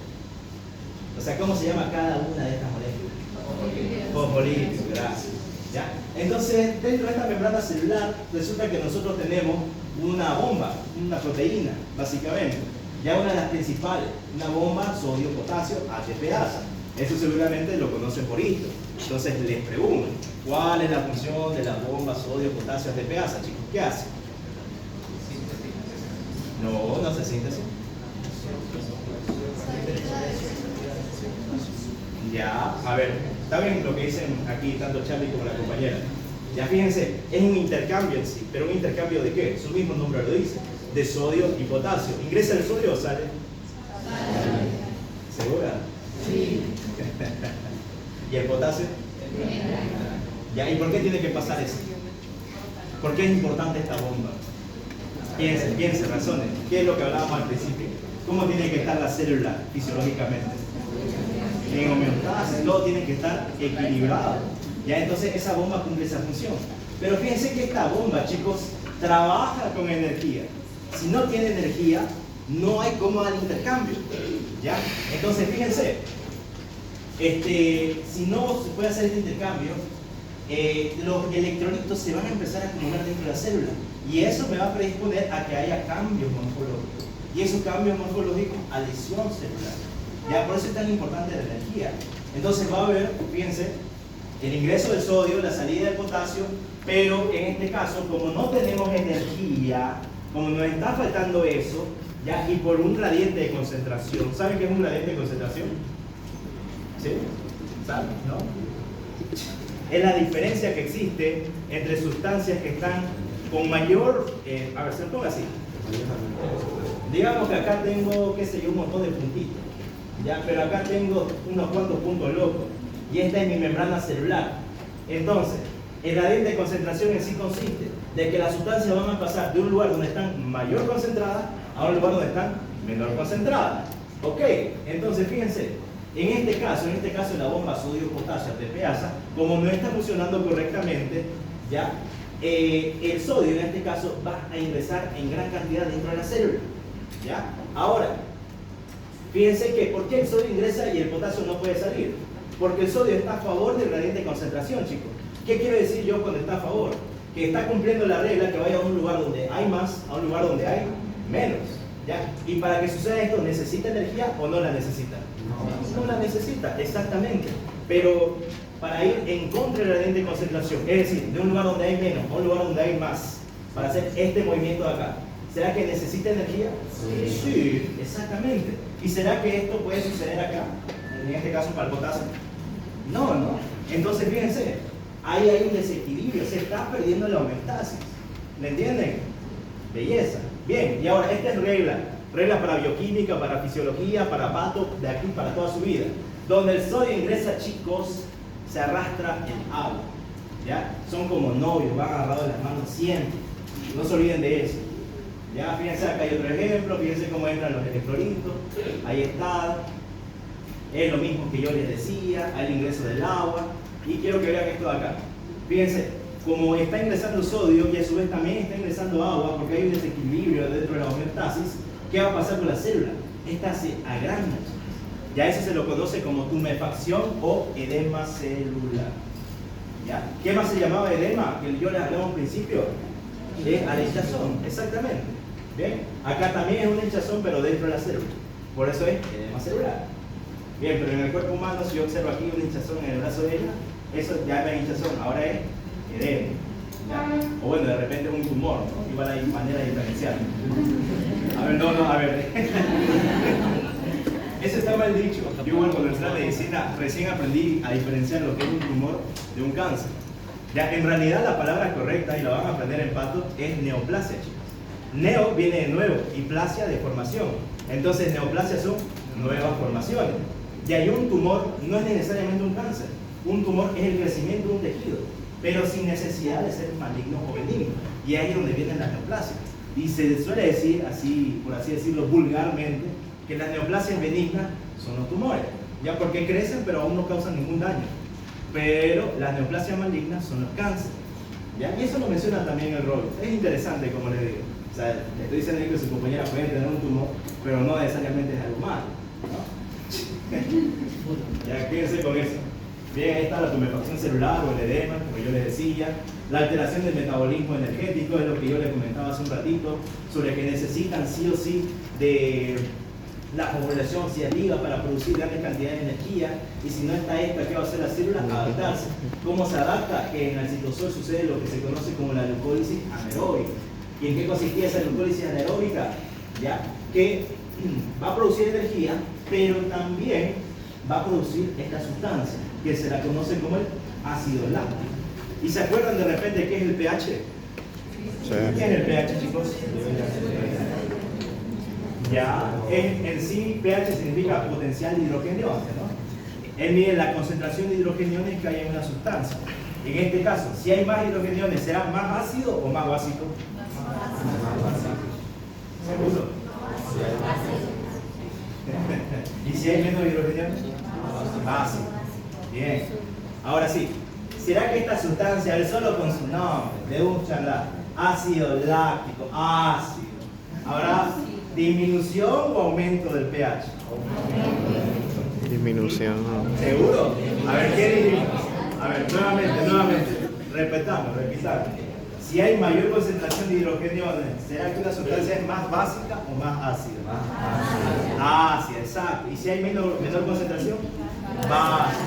S1: O sea, ¿cómo se llama cada una de estas moléculas? Fosfolípido, gracias. ¿Ya? Entonces, dentro de esta membrana celular, resulta que nosotros tenemos una bomba, una proteína, básicamente. Ya una de las principales, una bomba sodio-potasio ATPasa. Eso seguramente lo conocen por esto. Entonces les pregunto, ¿cuál es la función de la bomba sodio-potasio ATPasa, chicos? ¿Qué hace? No se síntesis. Ya, a ver, está bien lo que dicen aquí tanto Charlie como la compañera. Ya fíjense, es un intercambio en sí, pero un intercambio de qué? Su mismo nombre lo dice, de sodio y potasio. ¿Ingresa el sodio o sale? ¿Segura? Sí. ¿Y el potasio? Ya, ¿y por qué tiene que pasar eso? ¿Por qué es importante esta bomba? Piense, razones. ¿Qué es lo que hablábamos al principio? ¿Cómo tiene que estar la célula fisiológicamente? En homeostasis, todo tiene que estar equilibrado. Ya, entonces esa bomba cumple esa función. Pero fíjense que esta bomba, chicos, trabaja con energía. Si no tiene energía, no hay cómo dar intercambio. ¿Ya? Entonces, fíjense, si no se puede hacer este intercambio, los electrolitos se van a empezar a acumular dentro de la célula. Y eso me va a predisponer a que haya cambios morfológicos. Y esos cambios morfológicos a lesión celular. Ya, por eso es tan importante la energía. Entonces va a haber, fíjense, el ingreso del sodio, la salida del potasio, pero en este caso, como no tenemos energía, como nos está faltando eso, ya, y por un gradiente de concentración. ¿Saben qué es un gradiente de concentración? ¿Sí? ¿Saben? ¿No? Es la diferencia que existe entre sustancias que están con mayor, a ver, se lo pongo así. Digamos que acá tengo, qué sé yo, un montón de puntitos, ya, pero acá tengo unos cuantos puntos locos, y esta es mi membrana celular. Entonces, el gradiente de concentración en sí consiste de que las sustancias van a pasar de un lugar donde están mayor concentradas a un lugar donde están menor concentradas. Ok, entonces fíjense, en este caso la bomba sodio-potasio ATPasa, como no está funcionando correctamente, ya, el sodio en este caso va a ingresar en gran cantidad dentro de la célula. ¿Ya? Ahora, fíjense que ¿por qué el sodio ingresa y el potasio no puede salir? Porque el sodio está a favor del gradiente de concentración, chicos. ¿Qué quiero decir yo cuando está a favor? Que está cumpliendo la regla que vaya a un lugar donde hay más, a un lugar donde hay menos. ¿Ya? Y para que suceda esto, ¿necesita energía o no la necesita? No la necesita, exactamente. Pero para ir en contra del gradiente de concentración, es decir, de un lugar donde hay menos a un lugar donde hay más, para hacer este movimiento de acá, ¿será que necesita energía? Sí, exactamente. ¿Y será que esto puede suceder acá? En este caso para el potasio. No, no. Entonces fíjense, ahí hay un desequilibrio, se está perdiendo la homeostasis. ¿Me entienden? Belleza. Bien, y ahora esta es regla. Regla para bioquímica, para fisiología, para pato, de aquí para toda su vida. Donde el sodio ingresa, chicos, se arrastra el agua. ¿Ya? Son como novios, van agarrados de las manos siempre. No se olviden de eso. Ya, fíjense, acá hay otro ejemplo, fíjense cómo entran los electrolitos. Ahí está. Es lo mismo que yo les decía, al ingreso del agua. Y quiero que vean esto de acá. Fíjense, como está ingresando sodio y a su vez también está ingresando agua, porque hay un desequilibrio dentro de la homeostasis, ¿qué va a pasar con la célula? Esta se agranda. Ya eso se lo conoce como tumefacción o edema celular. ¿Ya? ¿Qué más se llamaba edema? Que yo les hablaba al principio. Es al hinchazón, exactamente. Bien, acá también es un hinchazón, pero dentro de la célula. Por eso es edema celular. Bien, pero en el cuerpo humano, si yo observo aquí un hinchazón en el brazo de ella, eso ya no es hinchazón, ahora es edema. ¿Ya? O bueno, de repente es un tumor, ¿no? Igual hay manera de diferenciar. A ver, a ver. Eso está mal dicho. Yo igual cuando entré a medicina recién aprendí a diferenciar lo que es un tumor de un cáncer. Ya, en realidad la palabra correcta, y la van a aprender en pato, es neoplasia, chicos. Neo viene de nuevo y plasia de formación. Entonces neoplasia son nuevas formaciones. Y hay un tumor, no es necesariamente un cáncer. Un tumor es el crecimiento de un tejido, pero sin necesidad de ser maligno o benigno. Y ahí es donde vienen las neoplasias. Y se suele decir, así, por así decirlo vulgarmente, que las neoplasias benignas son los tumores. Ya, porque crecen pero aún no causan ningún daño. Pero las neoplasias malignas son los cánceres. ¿Ya? Y eso lo menciona también el rol. Es interesante, como les digo. O sea, le estoy diciendo que su compañera puede tener un tumor, pero no necesariamente es algo malo, ¿no? Ya, quédense con eso. Bien, ahí está la tumefacción celular o el edema, como yo les decía. La alteración del metabolismo energético es lo que yo les comentaba hace un ratito, sobre que necesitan sí o sí de la población oxidativa para producir grandes cantidades de energía, y si no está esta, ¿qué va a hacer la célula? Adaptarse. ¿Cómo se adapta? Que en el citosol sucede lo que se conoce como la glucólisis anaeróbica. ¿Y en qué consistía esa glucólisis anaeróbica? ¿Ya? Que va a producir energía, pero también va a producir esta sustancia, que se la conoce como el ácido láctico. ¿Y se acuerdan de repente qué es el pH? Sí. ¿Qué es el pH, chicos? Ya, en sí pH significa potencial de hidrogenio, ¿no? Él mide la concentración de hidrogeniones que hay en una sustancia. En este caso, si hay más hidrogeniones, ¿será más ácido o más básico? Más básico. ¿Seguro? ¿Y si hay menos hidrogeniones? Básico. Bien. Ahora sí, ¿será que esta sustancia, el solo con su nombre, de un charla, ácido láctico, ácido, habrá disminución o aumento del pH?
S2: Disminución.
S1: ¿Seguro? A ver, ¿qué disminuye? A ver, nuevamente. Repitamos. Si hay mayor concentración de hidrogeniones, ¿será que una sustancia es más básica o más ácida? Ácida, exacto. ¿Y si hay menor concentración? Básica.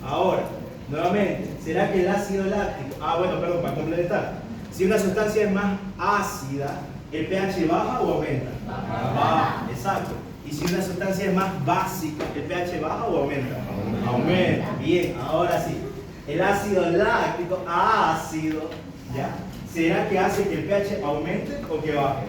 S1: Ahora, nuevamente, ¿será que el ácido láctico? Para complementar. Si una sustancia es más ácida, ¿el pH baja o aumenta? Baja, exacto. Y si una sustancia es más básica, ¿el pH baja o aumenta? Aumenta. Bien, ahora sí. El ácido láctico, ácido, ¿ya? ¿Será que hace que el pH aumente o que baje?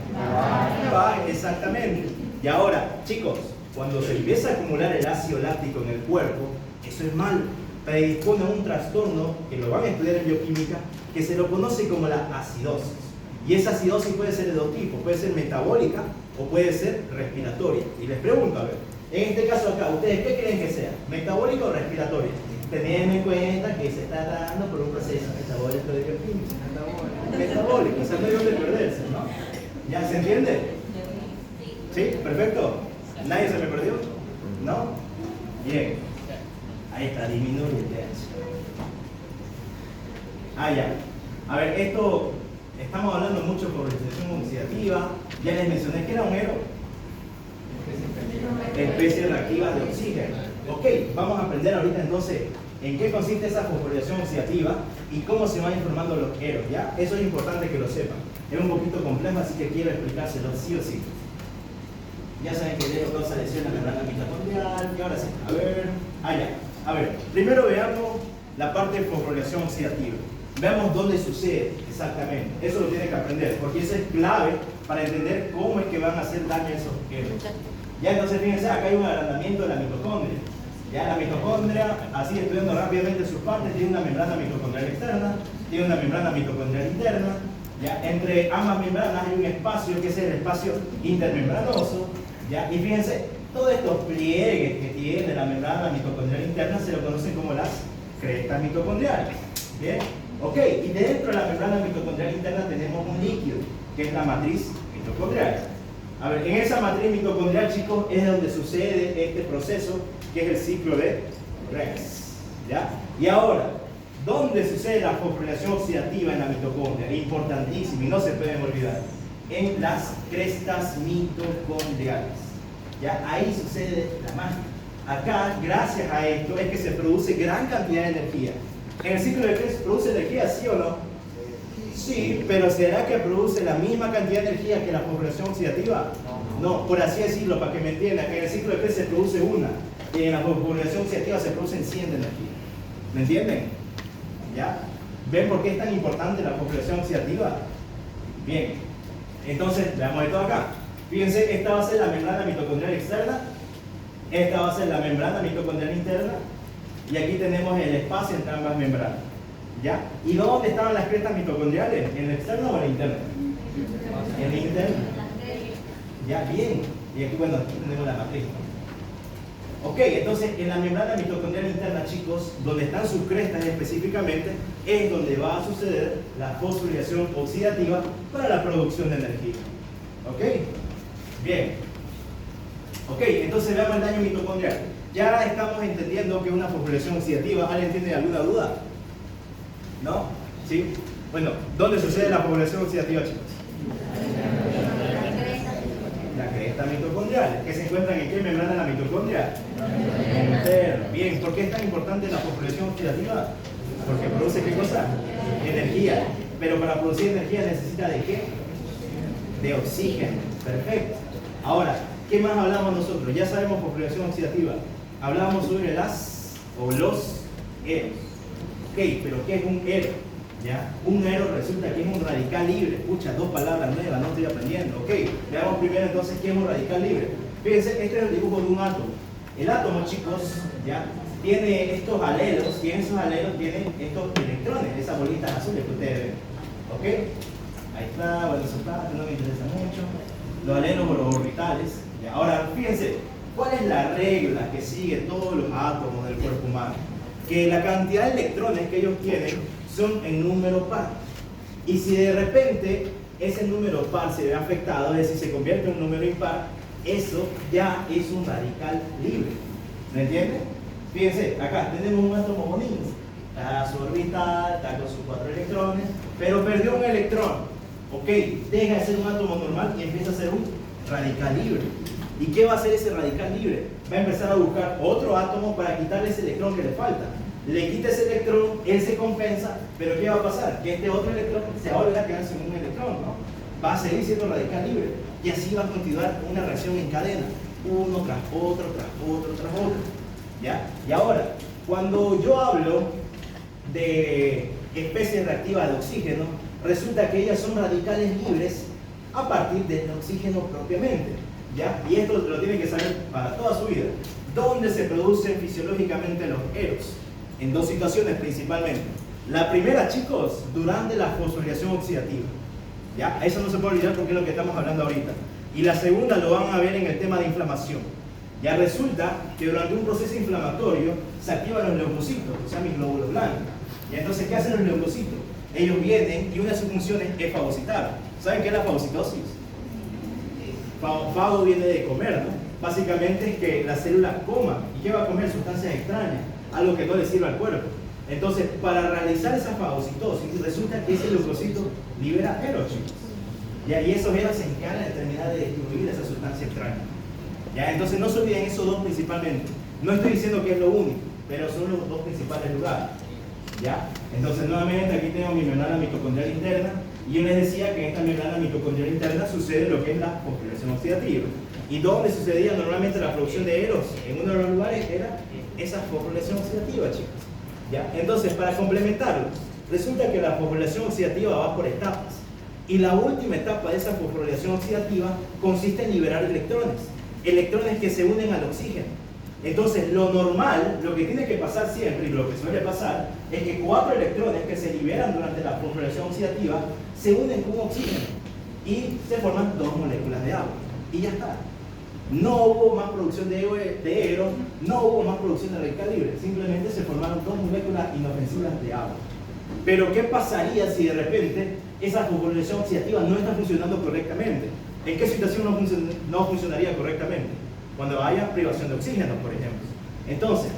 S1: Que baje, exactamente. Y ahora, chicos, cuando se empieza a acumular el ácido láctico en el cuerpo, eso es malo. Predispone a un trastorno, que lo van a estudiar en bioquímica, que se lo conoce como la acidosis. Y esa acidosis puede ser de dos tipos, puede ser metabólica o puede ser respiratoria. Y les pregunto, a ver, en este caso acá, ¿ustedes qué creen que sea? ¿Metabólica o respiratoria? Teniendo en cuenta que se está dando por un proceso metabólico de bioquímica. Metabólico, o sea, no hay donde perderse, ¿no? ¿Ya se entiende? ¿Sí? ¿Perfecto? ¿Nadie se me perdió? ¿No? Bien. Ahí está, disminuye el pH. Ah, ya. A ver, esto, estamos hablando mucho por oxidación oxidativa. Ya les mencioné que era un ERO. Especies reactivas de oxígeno. Ok, vamos a aprender ahorita entonces en qué consiste esa fosforilación oxidativa y cómo se van informando los EROs, ¿ya? Eso es importante que lo sepan. Es un poquito complejo, así que quiero explicárselo sí o sí. Ya saben que el ERO causa lesión en la membrana mitocondrial, y ahora sí, a ver, ya. A ver, primero veamos la parte de fosforilación oxidativa. Veamos dónde sucede exactamente. Eso lo tienen que aprender, porque eso es clave para entender cómo es que van a hacer daño a esos EROs. Ya, entonces fíjense, acá hay un agrandamiento de la mitocondria. Ya, la mitocondria, así estudiando rápidamente sus partes, tiene una membrana mitocondrial externa, tiene una membrana mitocondrial interna. Ya, entre ambas membranas hay un espacio que es el espacio intermembranoso. Ya, y fíjense, todos estos pliegues que tiene la membrana mitocondrial interna se lo conocen como las crestas mitocondriales. Bien, ok, y dentro de la membrana mitocondrial interna tenemos un líquido, que es la matriz mitocondrial. A ver, en esa matriz mitocondrial, chicos, es donde sucede este proceso, que es el ciclo de Krebs. ¿Ya? Y ahora, ¿dónde sucede la fosforilación oxidativa en la mitocondria? Importantísimo, y no se pueden olvidar. En las crestas mitocondriales. ¿Ya? Ahí sucede la magia. Acá, gracias a esto, es que se produce gran cantidad de energía. ¿En el ciclo de Krebs produce energía, sí o no? Sí, pero ¿será que produce la misma cantidad de energía que la fosforilación oxidativa? No, por así decirlo, para que me entiendan, en el ciclo de Krebs se produce una, y en la fosforilación oxidativa se producen 100 de energía. ¿Me entienden? ¿Ya? ¿Ven por qué es tan importante la fosforilación oxidativa? Bien, entonces veamos esto acá. Fíjense, esta va a ser la membrana mitocondrial externa, esta va a ser la membrana mitocondrial interna, y aquí tenemos el espacio entre ambas membranas. ¿Ya? ¿Y dónde estaban las crestas mitocondriales? ¿En el externo o en el interno? En el interno. Ya, bien. Y aquí, bueno, aquí tenemos la matriz. Ok, entonces en la membrana mitocondrial interna, chicos, donde están sus crestas específicamente, es donde va a suceder la fosforilación oxidativa para la producción de energía. ¿Ok? Bien. Ok, entonces veamos el daño mitocondrial. Ya estamos entendiendo que es una fosforilación oxidativa. ¿Alguien tiene alguna duda? ¿No? ¿Sí? Bueno, ¿dónde sucede la fosforilación oxidativa, chicos? La cresta mitocondrial. ¿Que se encuentran en qué membrana de la mitocondria? Interna. Bien, ¿por qué es tan importante la fosforilación oxidativa? Porque produce ¿qué cosa? Energía. Pero para producir energía necesita ¿de qué? De oxígeno. Perfecto. Ahora, ¿qué más hablamos nosotros? Ya sabemos fosforilación oxidativa. Hablamos sobre las o los EROs. Ok, pero ¿qué es un ERO? ¿Ya? Un ERO resulta que es un radical libre. Escucha, dos palabras nuevas, no estoy aprendiendo. Ok, veamos primero entonces qué es un radical libre. Fíjense, este es el dibujo de un átomo. El átomo, chicos, ¿ya? Tiene estos alelos, y en esos alelos tienen estos electrones, esas bolitas azules que ustedes ven. ¿Ok? Ahí está, bueno, eso está, no me interesa mucho. Los alelos orbitales. ¿Ya? Ahora, fíjense, ¿cuál es la regla que sigue todos los átomos del cuerpo humano? Que la cantidad de electrones que ellos tienen son en número par. Y si de repente ese número par se ve afectado, es decir, se convierte en un número impar, eso ya es un radical libre. ¿Me entienden? Fíjense, acá tenemos un átomo bonito. Está su orbital, está con sus 4 electrones, pero perdió un electrón. Ok, deja de ser un átomo normal y empieza a ser un radical libre. ¿Y qué va a hacer ese radical libre? Va a empezar a buscar otro átomo para quitarle ese electrón que le falta. Le quita ese electrón, él se compensa, pero ¿qué va a pasar? Que este otro electrón se va a volver a quedar sin un electrón, ¿no? Va a seguir siendo radical libre. Y así va a continuar una reacción en cadena. Uno tras otro, tras otro, tras otro. ¿Ya? Y ahora, cuando yo hablo de especies reactivas de oxígeno, resulta que ellas son radicales libres a partir del oxígeno propiamente. ¿Ya? Y esto lo tienen que saber para toda su vida. ¿Dónde se producen fisiológicamente los EROs? En dos situaciones principalmente. La primera, chicos, durante la fosforilación oxidativa. ¿Ya? Eso no se puede olvidar porque es lo que estamos hablando ahorita. Y la segunda lo van a ver en el tema de inflamación. Ya resulta que durante un proceso inflamatorio se activan los leucocitos, o sea, mis glóbulos blancos. Y entonces, ¿qué hacen los leucocitos? Ellos vienen y una de sus funciones es fagocitar. ¿Saben qué es la fagocitosis? Fago viene de comer, ¿no? Básicamente es que la célula coma. ¿Y qué va a comer? Sustancias extrañas, algo que no le sirve al cuerpo. Entonces, para realizar esa fagocitosis, resulta que ese leucocito libera eros, chicos. ¿Ya? Y esos eros se encargan de terminar de destruir esa sustancia extraña. ¿Ya? Entonces, no se olviden esos dos principalmente. No estoy diciendo que es lo único, pero son los dos principales lugares. ¿Ya? Entonces, nuevamente, aquí tengo mi membrana mitocondrial interna. Y yo les decía que en esta membrana mitocondrial interna sucede lo que es la fosforilación oxidativa. ¿Y dónde sucedía normalmente la producción de eros? En uno de los lugares era esa fosforilación oxidativa, chicos. ¿Ya? Entonces, para complementarlo, resulta que la fosforilación oxidativa va por etapas. Y la última etapa de esa fosforilación oxidativa consiste en liberar electrones. Electrones que se unen al oxígeno. Entonces, lo normal, lo que tiene que pasar siempre, y lo que suele pasar, es que 4 electrones que se liberan durante la fosforilación oxidativa se unen con oxígeno y se forman 2 moléculas de agua. Y ya está. No hubo más producción de eros, no hubo más producción de radical libre, simplemente se formaron 2 moléculas inofensivas de agua. Pero ¿qué pasaría si de repente esa fosforilación oxidativa no está funcionando correctamente? ¿En qué situación no funcionaría correctamente? Cuando haya privación de oxígeno, por ejemplo. Entonces,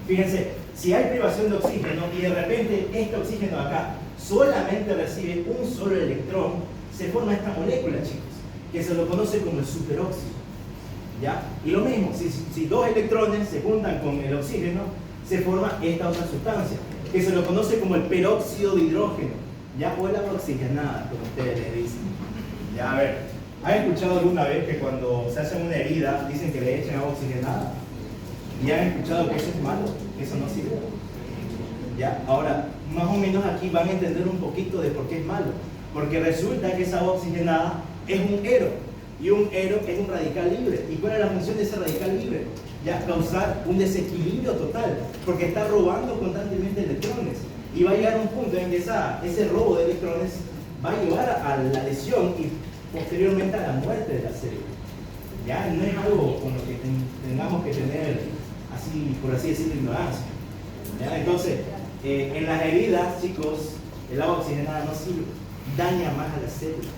S1: fíjense, si hay privación de oxígeno y de repente este oxígeno acá solamente recibe un solo electrón, se forma esta molécula, chicos, que se lo conoce como el superóxido. ¿Ya? Y lo mismo, si 2 electrones se juntan con el oxígeno, se forma esta otra sustancia, que se lo conoce como el peróxido de hidrógeno, ¿ya? O el agua oxigenada, como ustedes les dicen. Ya, a ver, ¿han escuchado alguna vez que cuando se hace una herida dicen que le echen agua oxigenada? ¿Y han escuchado que eso es malo? Que eso no sirve. ¿Ya? Ahora, más o menos aquí van a entender un poquito de por qué es malo. Porque resulta que esa agua oxigenada es un ero. Y un ero es un radical libre. ¿Y cuál es la función de ese radical libre? Ya, causar un desequilibrio total, porque está robando constantemente electrones. Y va a llegar a un punto en que ese robo de electrones va a llevar a la lesión y posteriormente a la muerte de la célula. Ya, no es algo con lo que tengamos que tener, así, por así decirlo, ignorancia. ¿Ya? Entonces, en las heridas, chicos, el agua oxigenada no sirve, daña más a las células.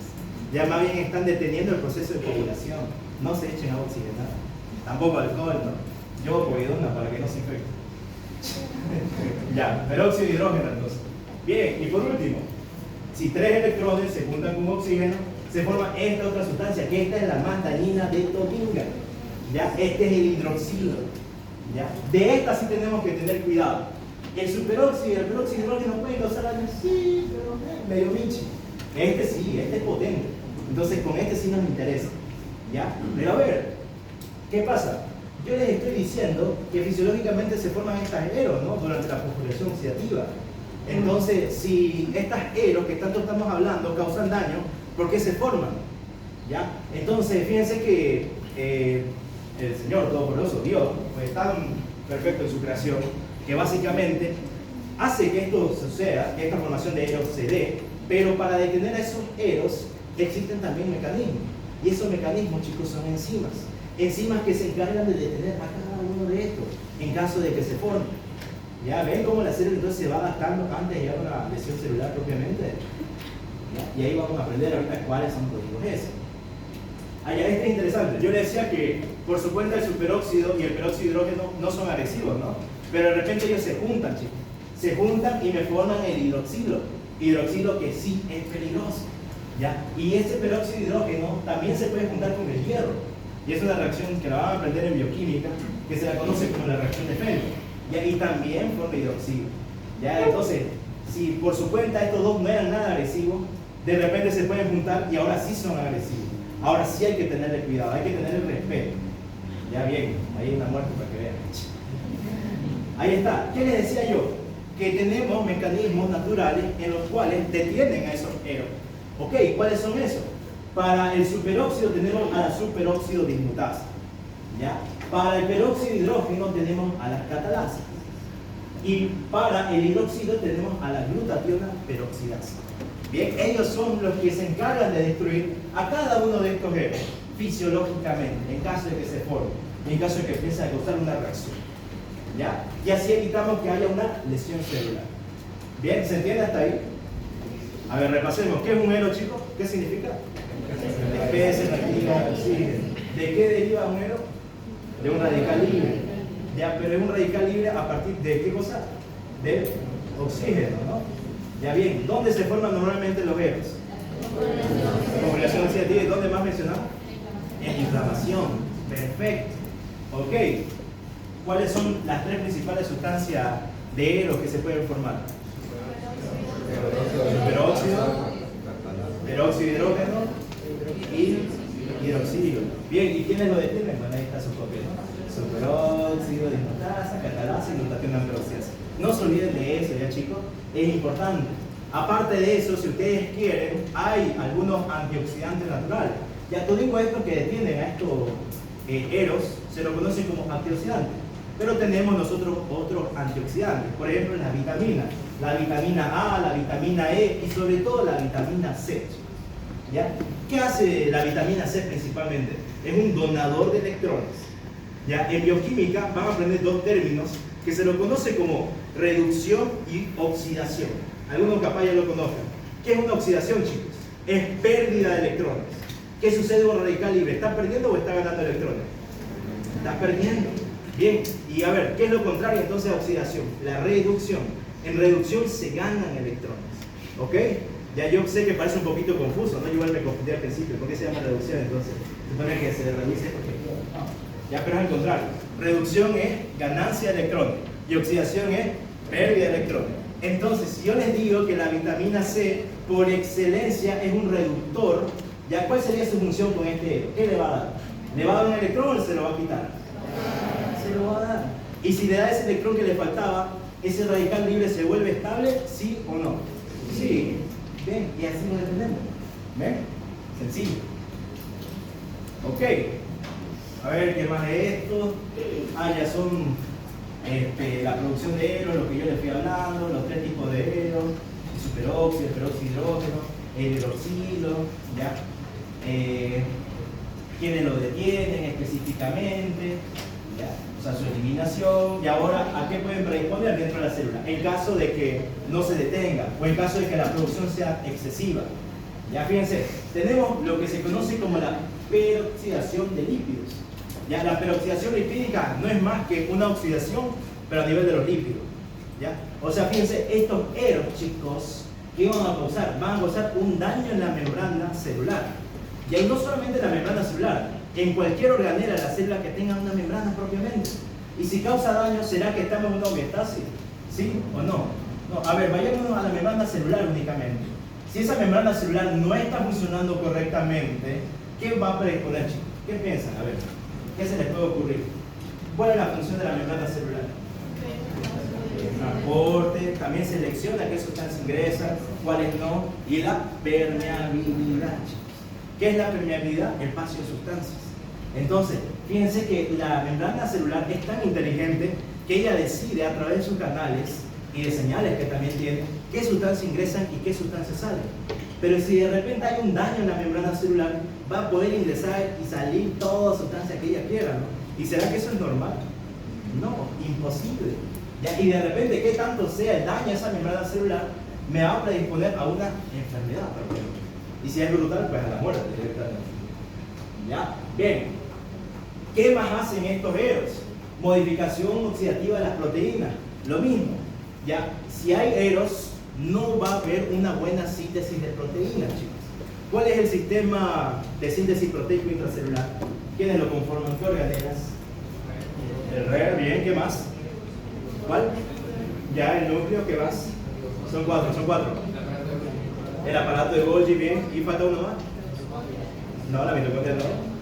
S1: Ya más bien están deteniendo el proceso de coagulación. No se echen agua oxigenada. Tampoco alcohol, ¿no? Yo povidona para que no se infecte. Ya, peróxido de hidrógeno entonces. Bien, y por último, si 3 electrones se juntan con oxígeno, se forma esta otra sustancia, que esta es la más dañina de todinga. ¿Ya? Este es el hidroxilo. ¿Ya? De esta sí tenemos que tener cuidado. El superóxido y el peróxido de hidrógeno pueden causar daño, sí, pero medio minche. Este sí, este es potente. Entonces con este sí nos interesa. ¿Ya? Pero a ver, ¿qué pasa? Yo les estoy diciendo que fisiológicamente se forman estas eros, ¿no? Durante la fosforilación oxidativa. Entonces, si estas eros que tanto estamos hablando causan daño, ¿por qué se forman? ¿Ya? Entonces, fíjense que el Señor Todopoderoso, Dios, pues, es tan perfecto en su creación, que básicamente hace que esto suceda, que esta formación de eros se dé, pero para detener a esos eros existen también mecanismos. Y esos mecanismos, chicos, son enzimas. Enzimas que se encargan de detener a cada uno de estos en caso de que se formen. ¿Ya? ¿Ven cómo la célula entonces se va adaptando antes de llegar a una lesión celular propiamente? ¿Ya? Y ahí vamos a aprender ahorita cuáles son los códigos S. Allá este es interesante. Yo les decía que por su cuenta el superóxido y el peróxido de hidrógeno no son agresivos, ¿no? Pero de repente ellos se juntan, chicos. Se juntan y me forman el hidroxilo. Hidroxilo que sí es peligroso. ¿Ya? Y ese peróxido de hidrógeno también se puede juntar con el hierro. Y es una reacción que la van a aprender en bioquímica, que se la conoce como la reacción de Fenner. Y también forma hidroxilo. ¿Ya? Entonces, si por su cuenta estos dos no eran nada agresivos, de repente se pueden juntar y ahora sí son agresivos. Ahora sí hay que tenerle cuidado, hay que tenerle respeto. Ya bien, ahí hay una muerte para que vean. Ahí está. ¿Qué les decía yo? Que tenemos mecanismos naturales en los cuales detienen a esos eros. ¿Ok? ¿Cuáles son esos? Para el superóxido tenemos a la superóxido dismutasa. ¿Ya? Para el peróxido de hidrógeno tenemos a las catalasas. Y para el hidroxilo tenemos a la glutationa peroxidasa. Bien, ellos son los que se encargan de destruir a cada uno de estos eros fisiológicamente, en caso de que se forme, en caso de que empiece a causar una reacción. ¿Ya? Y así evitamos que haya una lesión celular. Bien, ¿se entiende hasta ahí? A ver, repasemos. ¿Qué es un ero, chicos? ¿Qué significa? ATP se reactiva oxígeno. ¿De qué deriva un ero? De un radical libre. Ya, pero es un radical libre a partir de qué cosa? Del oxígeno, ¿no? Ya bien, ¿dónde se forman normalmente los eros? Congregación oxidativa. ¿Y dónde más mencionamos? En inflamación. Perfecto. Ok. ¿Cuáles son las tres principales sustancias de eros que se pueden formar? Peróxido de hidrógeno y hidroxilo. Bien, ¿y quiénes lo detienen? Bueno, ahí está su copia, ¿no? Superóxido, dismutasa, catalasa y glutatión de amperoxidas. No se olviden de eso, ya chicos, es importante. Aparte de eso, si ustedes quieren, hay algunos antioxidantes naturales. Ya todo esto que detienen a estos eros se lo conocen como antioxidantes. Pero tenemos nosotros otros antioxidantes, por ejemplo las vitaminas, la vitamina A, la vitamina E y sobre todo la vitamina C. ¿Ya? ¿Qué hace la vitamina C principalmente? Es un donador de electrones. ¿Ya? En bioquímica van a aprender dos términos que se lo conoce como reducción y oxidación. Algunos capaz ya lo conocen. ¿Qué es una oxidación, chicos? Es pérdida de electrones. ¿Qué sucede con un radical libre? ¿Está perdiendo o está ganando electrones? Está perdiendo. Bien, y a ver, ¿qué es lo contrario entonces a oxidación? La reducción. En reducción se ganan electrones. ¿Ok? Ya yo sé que parece un poquito confuso, ¿no? Yo igual me confundí al principio. ¿Por qué se llama reducción entonces? Se supone que se reduce porque... No. Ya, pero es al contrario. Reducción es ganancia de electrones y oxidación es pérdida de electrones. Entonces, si yo les digo que la vitamina C por excelencia es un reductor, ¿ya cuál sería su función con este ero? ¿Qué le va a dar? ¿Le va a dar un electrón o se lo va a quitar? Se lo va a dar. Y si le da ese electrón que le faltaba, ¿ese radical libre se vuelve estable? ¿Sí o no? Sí. ¿Ven? Y así lo entendemos. ¿Ven? Sencillo. Ok. A ver, ¿qué más de esto? Ya son la producción de eros, lo que yo les fui hablando, los tres tipos de eros, el superóxido, el peróxido de hidrógeno, el hidroxilo, ¿ya? Quiénes lo detienen específicamente, ¿ya? O sea, su eliminación, y ahora, ¿a qué pueden predisponer dentro de la célula? En caso de que no se detenga, o en caso de que la producción sea excesiva. Ya, fíjense, tenemos lo que se conoce como la peroxidación de lípidos. Ya, la peroxidación lipídica no es más que una oxidación, pero a nivel de los lípidos. ¿Ya? O sea, fíjense, estos eros, chicos, ¿qué van a causar? Van a causar un daño en la membrana celular. Y ahí no solamente en la membrana celular, en cualquier organela de la célula que tenga una membrana propiamente. Y si causa daño, ¿será que estamos en una homeostasis? ¿Sí o no? No. A ver, vayámonos a la membrana celular únicamente. Si esa membrana celular no está funcionando correctamente, ¿qué va a predisponer, chicos? ¿Qué piensan? A ver, ¿qué se les puede ocurrir? ¿Cuál es la función de la membrana celular? Transporte, también selecciona qué sustancias ingresan, cuáles no, y la permeabilidad. ¿Qué es la permeabilidad? El paso de sustancias. Entonces, fíjense que la membrana celular es tan inteligente que ella decide a través de sus canales y de señales que también tiene qué sustancias ingresan y qué sustancias salen. Pero si de repente hay un daño en la membrana celular, va a poder ingresar y salir toda sustancia que ella quiera, ¿no? ¿Y será que eso es normal? No, imposible. ¿Ya? Y de repente, ¿qué tanto sea el daño a esa membrana celular? Me va a predisponer a una enfermedad, por ejemplo. Y si es brutal, pues a la muerte directamente. ¿Ya? Bien. ¿Qué más hacen estos eros? Modificación oxidativa de las proteínas. Lo mismo. ¿Ya? Si hay eros, no va a haber una buena síntesis de proteínas, chicos. ¿Cuál es el sistema de síntesis proteico intracelular? ¿Quiénes lo conforman? ¿Qué organelas? El RER, bien, ¿qué más? ¿Cuál? Ya, el núcleo, ¿qué más? Son cuatro. El aparato de Golgi, bien. ¿Y falta uno más? No, la mitocondria no.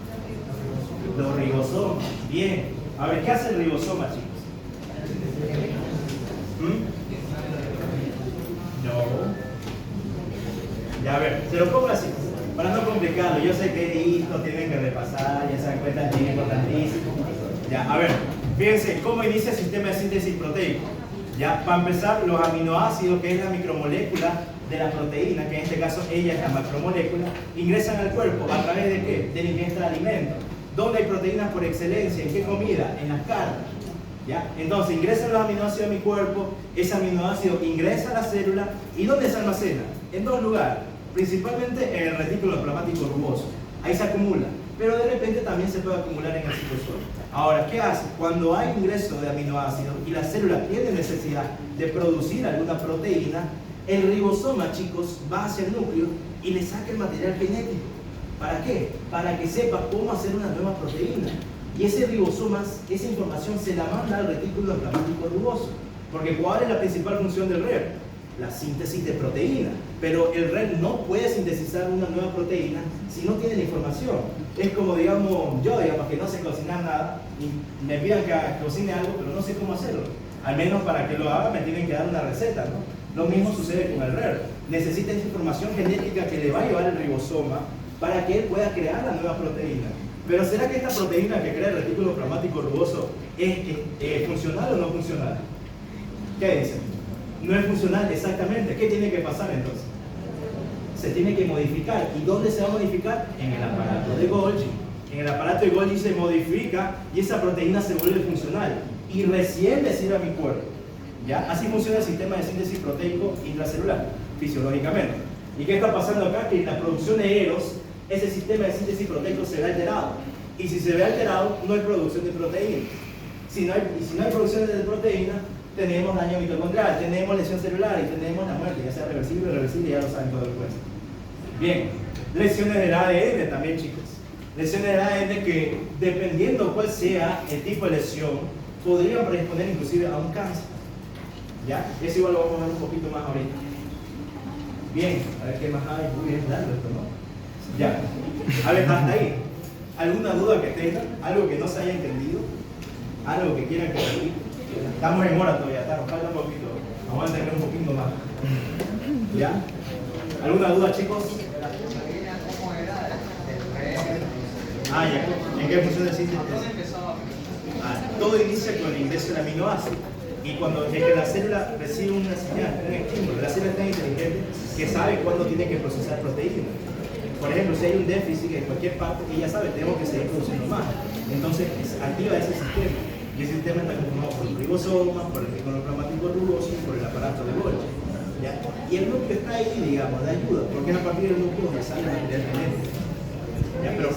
S1: Los ribosomas, bien. A ver, ¿qué hace el ribosoma, chicos? No. Ya, a ver, se lo pongo así, para no complicarlo. Yo sé que esto tienen que repasar, ya se dan cuenta, es importantísimo. Ya, a ver, fíjense cómo inicia el sistema de síntesis proteico. Ya, para empezar, los aminoácidos, que es la micromolécula de la proteína, que en este caso ella es la macromolécula, ingresan al cuerpo a través de ¿qué? De la ingesta de alimentos. ¿Dónde hay proteínas por excelencia? ¿En qué comida? En las carnes. ¿Ya? Entonces ingresan los aminoácidos a mi cuerpo, ese aminoácido ingresa a la célula, ¿y dónde se almacena? En dos lugares, principalmente en el retículo plasmático rugoso. ahí se acumula. Pero de repente también se puede acumular en el citosol. Ahora, ¿qué hace? Cuando hay ingreso de aminoácidos y la célula tiene necesidad de producir alguna proteína, el ribosoma, chicos, va hacia el núcleo y le saca el material genético. ¿Para qué? Para que sepa cómo hacer una nueva proteína. Y ese ribosoma, esa información se la manda al retículo endoplamático rugoso. Porque ¿cuál es la principal función del RER? La síntesis de proteína. Pero el RER no puede sintetizar una nueva proteína si no tiene la información. Es como, digamos, yo, que no sé cocinar nada y me pidan que cocine algo, pero no sé cómo hacerlo. Al menos para que lo haga me tienen que dar una receta, ¿no? Lo mismo sucede con el RER. Necesita esa información genética que le va a llevar el ribosoma para que él pueda crear la nueva proteína. Pero ¿será que esta proteína que crea el retículo plasmático rugoso es funcional o no funcional? ¿Qué dicen? No es funcional exactamente. ¿Qué tiene que pasar entonces? Se tiene que modificar. ¿Y dónde se va a modificar? En el aparato de Golgi. En el aparato de Golgi se modifica y esa proteína se vuelve funcional. Y recién le sirve a mi cuerpo. ¿Ya? Así funciona el sistema de síntesis proteico intracelular, fisiológicamente. ¿Y qué está pasando acá? Que en la producción de Eros, ese sistema de síntesis proteico se ve alterado. Y si se ve alterado, no hay producción de proteína. Si no hay producción de proteína, tenemos daño mitocondrial, tenemos lesión celular y tenemos la muerte, ya sea reversible o irreversible, ya lo saben todo el cuento. Bien, lesiones del ADN también, chicos. Lesiones del ADN que, dependiendo cuál sea el tipo de lesión, podrían predisponer inclusive a un cáncer. ¿Ya? Eso igual lo vamos a ver un poquito más ahorita. Bien, a ver qué más hay. Muy bien, largo esto, ¿no? Ya. A ver, hasta ahí. ¿Alguna duda que tengan? ¿Algo que no se haya entendido? ¿Algo que quieran corregir? Estamos en hora todavía, nos falta un poquito. Vamos a tener un poquito más. ¿Ya? ¿Alguna duda, chicos? Ah, ya. ¿En qué función el síntesis? Todo inicia con el ingreso del aminoácido. Y cuando es que la célula recibe una señal, un estímulo, la célula es tan inteligente que sabe cuándo tiene que procesar proteínas. Por ejemplo, si hay un déficit en cualquier parte, ella sabe, tenemos que seguir produciendo más. Entonces, activa ese sistema. Y ese sistema está conformado por el ribosoma, por el retículo plasmático rugoso y por el aparato de Golgi. ¿Ya? Y el núcleo está ahí, digamos, de ayuda, porque es a partir del núcleo donde sale la material genético. ¿Ya? Pero,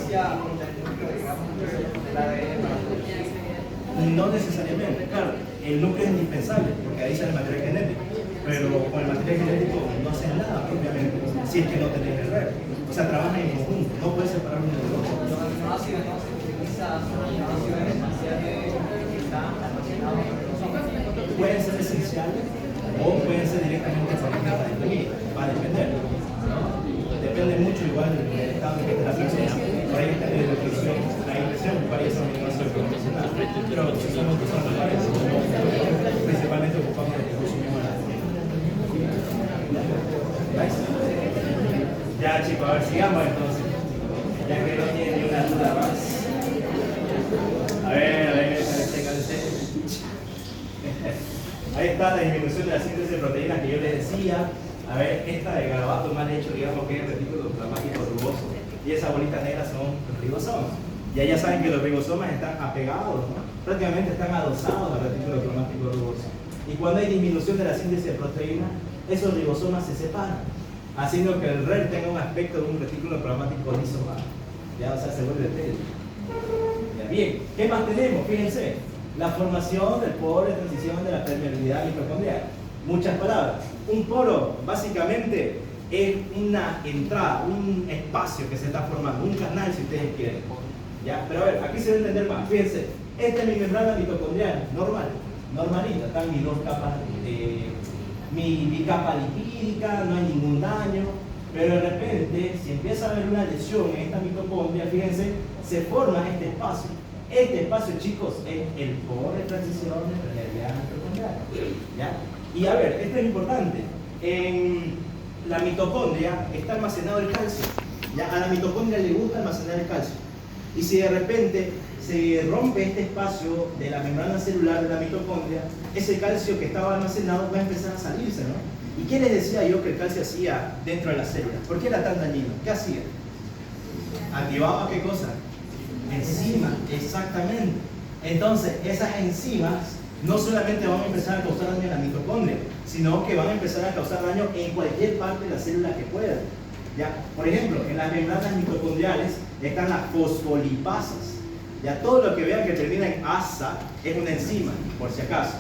S1: no necesariamente, claro, el núcleo es indispensable, porque ahí sale el material genético. Pero con el material genético no haces nada propiamente, si es que no tenés el RER. O sea, trabajan en conjunto, no puedes separar uno del otro. Pueden ser esenciales o pueden ser directamente por el va a depender. Depende mucho igual del estado en que esté la persona. Por ahí está la nutrición, la impresión, para eso es un soy profesional. Pero si somos personas varias, principalmente ocupamos el recurso mismo de la ya, chicos, a ver, sigamos entonces. Ya que no tiene ni una duda más. A ver, chécate. Ahí está la disminución de la síntesis de proteínas que yo les decía. A ver, esta de garabato mal hecho, digamos que es el retículo plasmático rugoso. Y esas bolitas negras son los ribosomas. Ya saben que los ribosomas están apegados, ¿no? Prácticamente están adosados al retículo plasmático rugoso. Y cuando hay disminución de la síntesis de proteínas, esos ribosomas se separan, haciendo que el RER tenga un aspecto de un retículo plasmático lisomado. Ya, o sea, se vuelve tele. Ya, bien, ¿qué más tenemos? Fíjense, la formación del poro de transición de la permeabilidad mitocondrial. Muchas palabras. Un poro, básicamente, es una entrada, un espacio que se está formando, un canal, si ustedes quieren. ¿Ya? Pero a ver, aquí se debe entender más. Fíjense, esta es mi membrana mitocondrial, normal, normalita, están mis dos capas mi bicapa lipídica, no hay ningún daño, pero de repente, si empieza a haber una lesión en esta mitocondria, fíjense, se forma este espacio. Este espacio, chicos, es el poro de transición de permeabilidad mitocondrial. ¿Ya? Y a ver, esto es importante. En la mitocondria está almacenado el calcio. ¿Ya? A la mitocondria le gusta almacenar el calcio. Y si de repente se rompe este espacio de la membrana celular de la mitocondria, ese calcio que estaba almacenado va a empezar a salirse, ¿no? ¿Y qué les decía yo que el calcio hacía dentro de las células? ¿Por qué era tan dañino? ¿Qué hacía? ¿Activaba qué cosa? Enzimas, exactamente. Entonces, esas enzimas no solamente van a empezar a causar daño en la mitocondria, sino que van a empezar a causar daño en cualquier parte de la célula que puedan. ¿Ya? Por ejemplo, en las membranas mitocondriales están las fosfolipasas. Ya todo lo que vean que termina en asa es una enzima, por si acaso.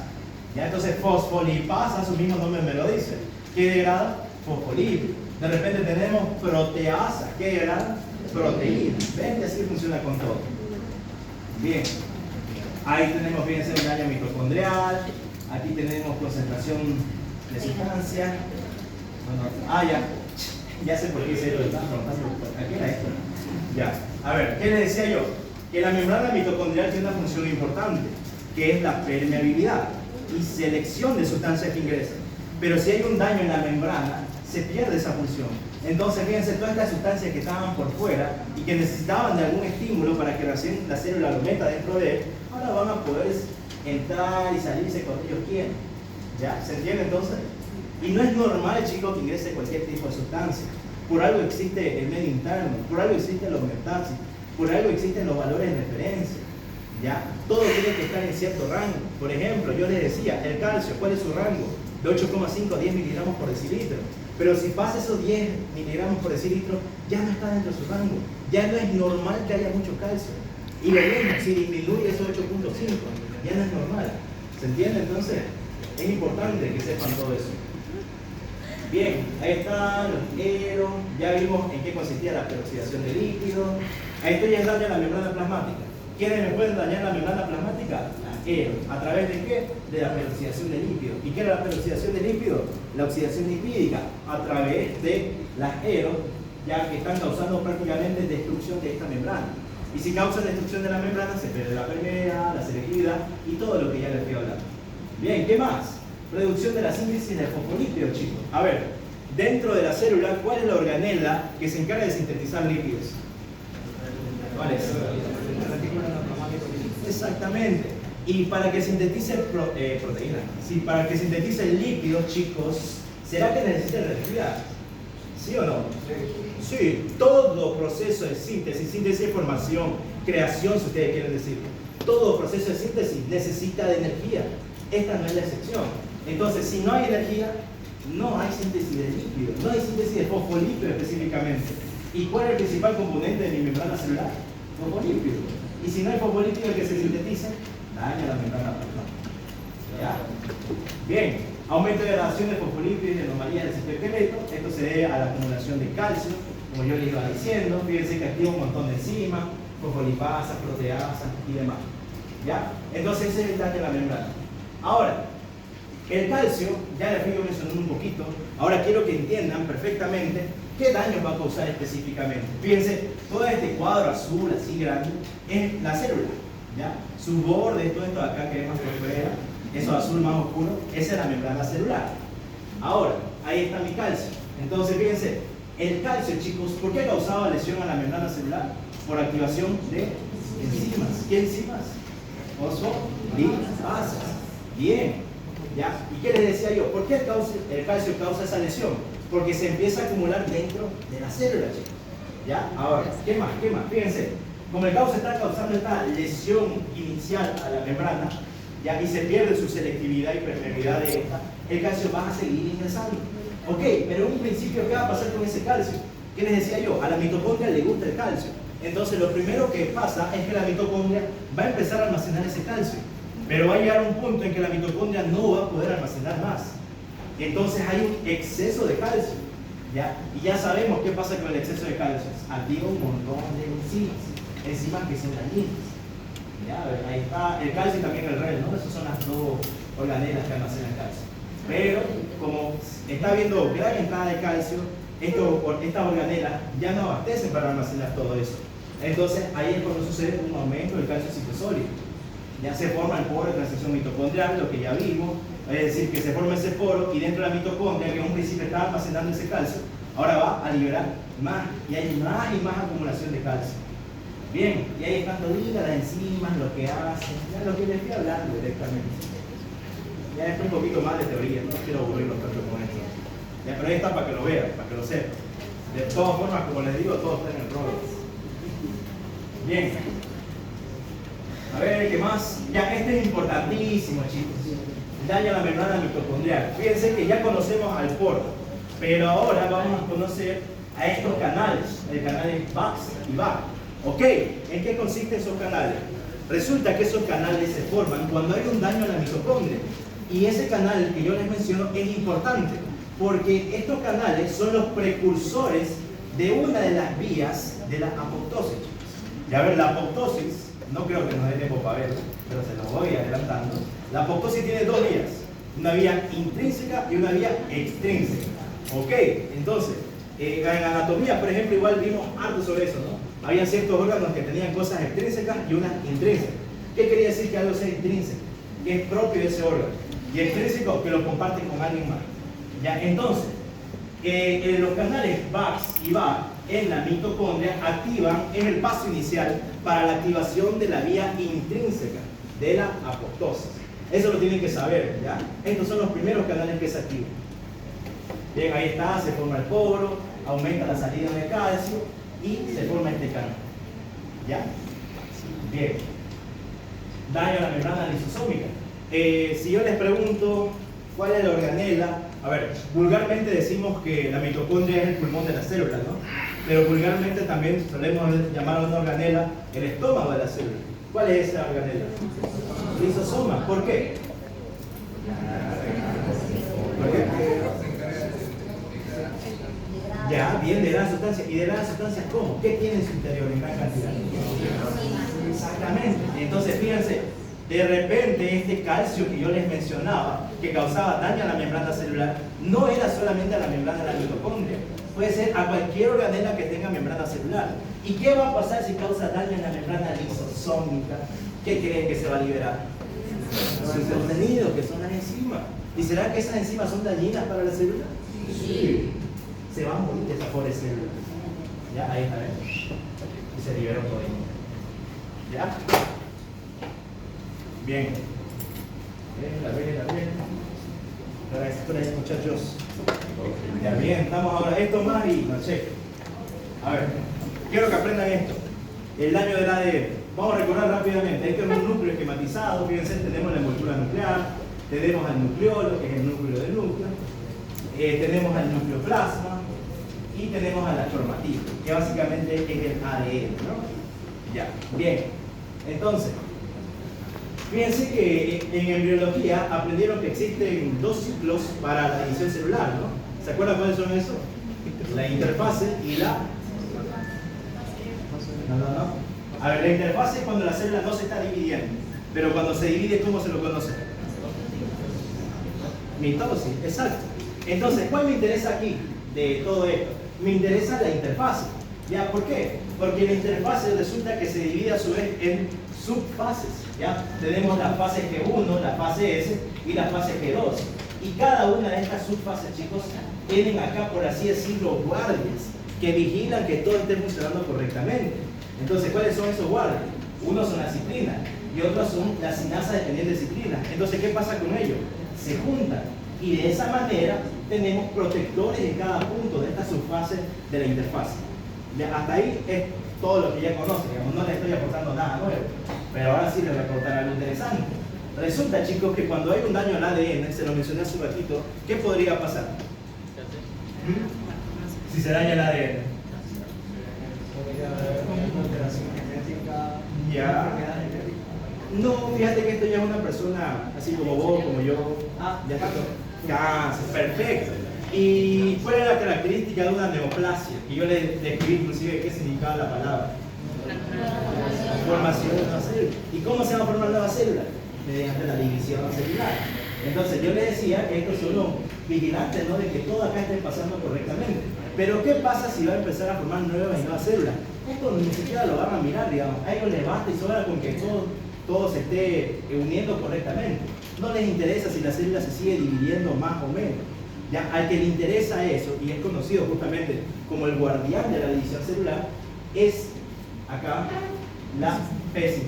S1: ¿Ya? Entonces, fosfolipasa, su mismo nombre me lo dice. ¿Qué degrada? Fosfolípidos. De repente tenemos proteasa. ¿Qué degrada? Proteínas. ¿Ven? Y así funciona con todo. Bien. Ahí tenemos, fíjense, un daño mitocondrial. Aquí tenemos concentración de sustancia. Ya sé por qué hice esto. Aquí era esto. Ya. A ver, ¿qué les decía yo? Que la membrana mitocondrial tiene una función importante, que es la permeabilidad y selección de sustancias que ingresan. Pero si hay un daño en la membrana, se pierde esa función. Entonces, fíjense, todas estas sustancias que estaban por fuera y que necesitaban de algún estímulo para que la célula lo meta dentro de él, ahora van a poder entrar y salirse cuando ellos quieren. ¿Ya? ¿Se entiende entonces? Y no es normal, chicos, que ingrese cualquier tipo de sustancia. Por algo existe el medio interno, por algo existe la homeostasis, por algo existen los valores de referencia. ¿Ya? Todo tiene que estar en cierto rango. Por ejemplo, yo les decía, el calcio, ¿cuál es su rango? De 8,5 a 10 miligramos por decilitro. Pero si pasa esos 10 miligramos por decilitro, ya no está dentro de su rango. Ya no es normal que haya mucho calcio. Y lo mismo, si disminuye esos 8,5, ya no es normal. ¿Se entiende? Entonces, es importante que sepan todo eso. Bien, ahí está los hieros. Ya vimos en qué consistía la peroxidación de líquidos. Esto ya es daño a la membrana plasmática. ¿Quiénes me pueden dañar la membrana plasmática? Las hieros. ¿A través de qué? De la peroxidación de líquidos. ¿Y qué era la peroxidación de líquidos? La oxidación lipídica. A través de las hieros, ya que están causando prácticamente destrucción de esta membrana. Y si causan destrucción de la membrana, se pierde la permeabilidad, la selectividad y todo lo que ya les estoy hablando. Bien, ¿qué más? Reducción de la síntesis de fosfolípidos, chicos. A ver, dentro de la célula, ¿cuál es la organela que se encarga de sintetizar lípidos? ¿Cuál es? Exactamente. Y para que sintetice proteína, sí, para que sintetice lípidos, chicos, ¿será que necesita electricidad? ¿Sí o no? Sí, todo proceso de síntesis de formación, creación, si ustedes quieren decir, todo proceso de síntesis necesita de energía. Esta no es la excepción. Entonces, si no hay energía, no hay síntesis de lípidos, no hay síntesis de fosfolípidos específicamente. ¿Y cuál es el principal componente de mi membrana celular? Fosfolípidos. Y si no hay fosfolípidos que se sinteticen, daña la membrana plasmática. ¿Ya? Bien, aumento de degradación de fosfolípidos y anomalías del citoesqueleto. Esto se debe a la acumulación de calcio, como yo les iba diciendo. Fíjense que activa un montón de enzimas, fosfolipasas, proteasas y demás. ¿Ya? Entonces ese es el daño de la membrana. Ahora, el calcio, ya les fui mencionando un poquito, ahora quiero que entiendan perfectamente qué daño va a causar específicamente. Fíjense, todo este cuadro azul así grande es la célula, ¿ya? Su borde, todo esto de acá que es más por fuera, eso azul más oscuro, esa es la membrana celular. Ahora, ahí está mi calcio. Entonces, fíjense, el calcio, chicos, ¿por qué causaba lesión a la membrana celular? Por activación de enzimas. ¿Qué enzimas? Fosfolipasas. Bien. ¿Ya? ¿Y qué les decía yo? ¿Por qué el calcio causa esa lesión? Porque se empieza a acumular dentro de la célula, chicos. ¿Ya? Ahora, ¿qué más? ¿Qué más? Fíjense, como el calcio está causando esta lesión inicial a la membrana, ¿ya? Y se pierde su selectividad y permeabilidad de esta, el calcio va a seguir ingresando. Ok, pero en un principio, ¿qué va a pasar con ese calcio? ¿Qué les decía yo? A la mitocondria le gusta el calcio. Entonces, lo primero que pasa es que la mitocondria va a empezar a almacenar ese calcio. Pero va a llegar un punto en que la mitocondria no va a poder almacenar más. Entonces hay un exceso de calcio. ¿Ya? Y ya sabemos qué pasa con el exceso de calcio. Activa un montón de enzimas que son dañinas. ¿Ya? Ahí está el calcio y también el REL, ¿no? Esas son las dos organelas que almacenan calcio. Pero como está habiendo gran entrada de calcio, estas organelas ya no abastecen para almacenar todo eso. Entonces ahí es cuando sucede un aumento del calcio citosólico. Ya se forma el poro de transición mitocondrial, lo que ya vimos, es decir, que se forma ese poro y dentro de la mitocondria, que en un principio estaba almacenando ese calcio, ahora va a liberar más y hay más y más acumulación de calcio. Bien, y ahí están todas las enzimas, lo que hacen, ya lo que les estoy hablando directamente. Ya es un poquito más de teoría, no quiero aburrirlos tanto con esto. Ya, pero ahí está para que lo vean, para que lo sepan. De todas formas, como les digo, todos están en el rol. Bien. A ver, ¿qué más? Ya, este es importantísimo, chicos. Daña la membrana mitocondrial. Fíjense que ya conocemos al poro, pero ahora vamos a conocer a estos canales, el canal VAX y VAC. ¿Ok? ¿En qué consisten esos canales? Resulta que esos canales se forman cuando hay un daño a la mitocondria. Y ese canal que yo les menciono es importante, porque estos canales son los precursores de una de las vías de la apoptosis. Y a ver, la apoptosis, no creo que nos dé tiempo para verlo, pero se lo voy adelantando. La apoptosis tiene dos vías, una vía intrínseca y una vía extrínseca. ¿Ok? Entonces, en anatomía, por ejemplo, igual vimos algo sobre eso, ¿no? Había ciertos órganos que tenían cosas extrínsecas y unas intrínsecas. ¿Qué quería decir que algo sea intrínseco? Que es propio de ese órgano. Y extrínseco, que lo comparte con alguien más. ¿Ya? Entonces, los canales VAX y VAC en la mitocondria activan, es el paso inicial para la activación de la vía intrínseca de la apoptosis. Eso lo tienen que saber, ¿ya? Estos son los primeros canales que se activan. Bien, ahí está, se forma el poro, aumenta la salida de calcio y se forma este canal. ¿Ya? Bien. Daño a la membrana lisosómica. Si yo les pregunto cuál es la organela, a ver, vulgarmente decimos que la mitocondria es el pulmón de la célula, ¿no? Pero vulgarmente también solemos llamar a una organela el estómago de la célula. ¿Cuál es esa organela? Lisosoma. ¿Por qué? ¿Por qué? Ya, bien, de gran sustancia. ¿Y de gran sustancia cómo? ¿Qué tiene en su interior en gran cantidad? Exactamente. Entonces, fíjense, de repente este calcio que yo les mencionaba, que causaba daño a la membrana celular, no era solamente a la membrana de la mitocondria, puede ser a cualquier organela que tenga membrana celular. ¿Y qué va a pasar si causa daño en la membrana lisosómica? ¿Qué creen que se va a liberar? Sus contenidos, que son las enzimas. ¿Y será que esas enzimas son dañinas para la célula? Sí. Se va a morir esa pobre célula. Ya, ahí está, ¿ves? Y se liberó todo. ¿Ya? Bien. Bien. Para muchachos. Ya, bien, estamos ahora. Esto más y no sé. A ver, quiero que aprendan esto. El daño del ADN. Vamos a recordar rápidamente. Este es un núcleo esquematizado. Fíjense, tenemos la envoltura nuclear, tenemos al nucleolo, que es el núcleo del núcleo, tenemos al nucleoplasma y tenemos a la cromatina, que básicamente es el ADN, ¿no? Ya, bien. Entonces, fíjense que en embriología aprendieron que existen dos ciclos para la división celular, ¿no? ¿Se acuerdan cuáles son esos? La interfase y la... No. A ver, la interfase es cuando la célula no se está dividiendo, pero cuando se divide, ¿cómo se lo conoce? Mitosis, exacto. Entonces, ¿cuál me interesa aquí de todo esto? Me interesa la interfase. ¿Ya? ¿Por qué? Porque la interfase resulta que se divide a su vez en subfases. ¿Ya? Tenemos la fase G1, la fase S y la fase G2. Y cada una de estas subfases, chicos, tienen acá, por así decirlo, guardias que vigilan que todo esté funcionando correctamente. Entonces, ¿cuáles son esos guardias? Unos son las citrinas y otros son las sinasas dependientes de citrinas. Entonces, ¿qué pasa con ellos? Se juntan y de esa manera tenemos protectores en cada punto de estas subfases de la interfase. Ya, hasta ahí es todo lo que ya conocen, digamos, no les estoy aportando nada nuevo, pero ahora sí les voy a aportar algo interesante. Resulta, chicos, que cuando hay un daño al ADN, se lo mencioné hace un ratito, ¿qué podría pasar? Si se daña el ADN. Ya. No, fíjate que esto ya es una persona así como vos, como yo. Ya está todo. Cáncer, perfecto. ¿Y cuál es la característica de una neoplasia? Y yo le describí inclusive qué significaba la palabra. Formación de nueva célula. ¿Y cómo se va a formar una nueva célula? Mediante la división celular. Entonces yo le decía que estos son los vigilantes, ¿no? De que todo acá esté pasando correctamente. Pero ¿qué pasa si va a empezar a formar nuevas y nuevas células? Esto ni siquiera lo van a mirar, digamos. A ellos les basta y sobra con que todo se esté uniendo correctamente. No les interesa si la célula se sigue dividiendo más o menos. Ya, al que le interesa eso, y es conocido justamente como el guardián de la división celular, es acá la P53.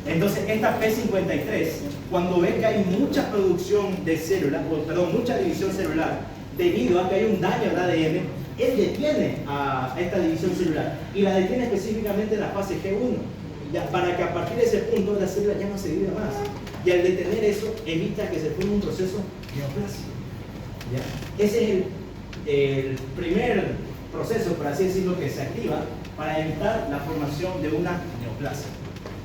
S1: Entonces, esta P53, cuando ve que hay mucha producción de células, mucha división celular, debido a que hay un daño al ADN, él detiene a esta división celular y la detiene específicamente en la fase G1, ya, para que a partir de ese punto la célula ya no se divida más. Y al detener eso, evita que se forme un proceso neoplásico. ¿Ya? Ese es el primer proceso, por así decirlo, que se activa para evitar la formación de una neoplasia.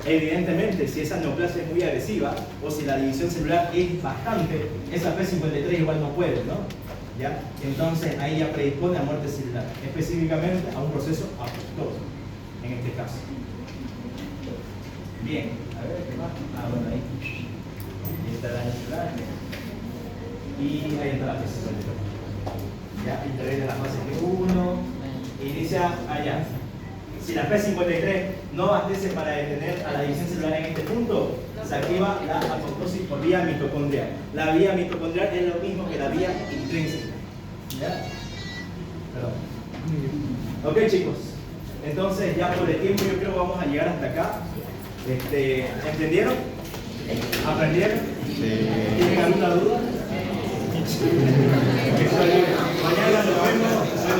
S1: Evidentemente, si esa neoplasia es muy agresiva o si la división celular es bastante, esa P53 igual no puede, ¿no? ¿Ya? Entonces ahí ya predispone a muerte celular, específicamente a un proceso apoptosis, en este caso. Bien, a ver, ¿qué más? Bueno, ahí está el daño celular. Y ahí está la P53. Ya, interviene la fase G1, inicia allá. Si la P53 no abastece para detener a la división celular en este punto, se activa la apoptosis por vía mitocondrial. La vía mitocondrial es lo mismo que la vía intrínseca. ¿Ya? Perdón. Ok, chicos. Entonces, ya por el tiempo, yo creo que vamos a llegar hasta acá. ¿Entendieron? ¿Aprendieron? Sí. ¿Tienen alguna duda? Mañana nos vemos.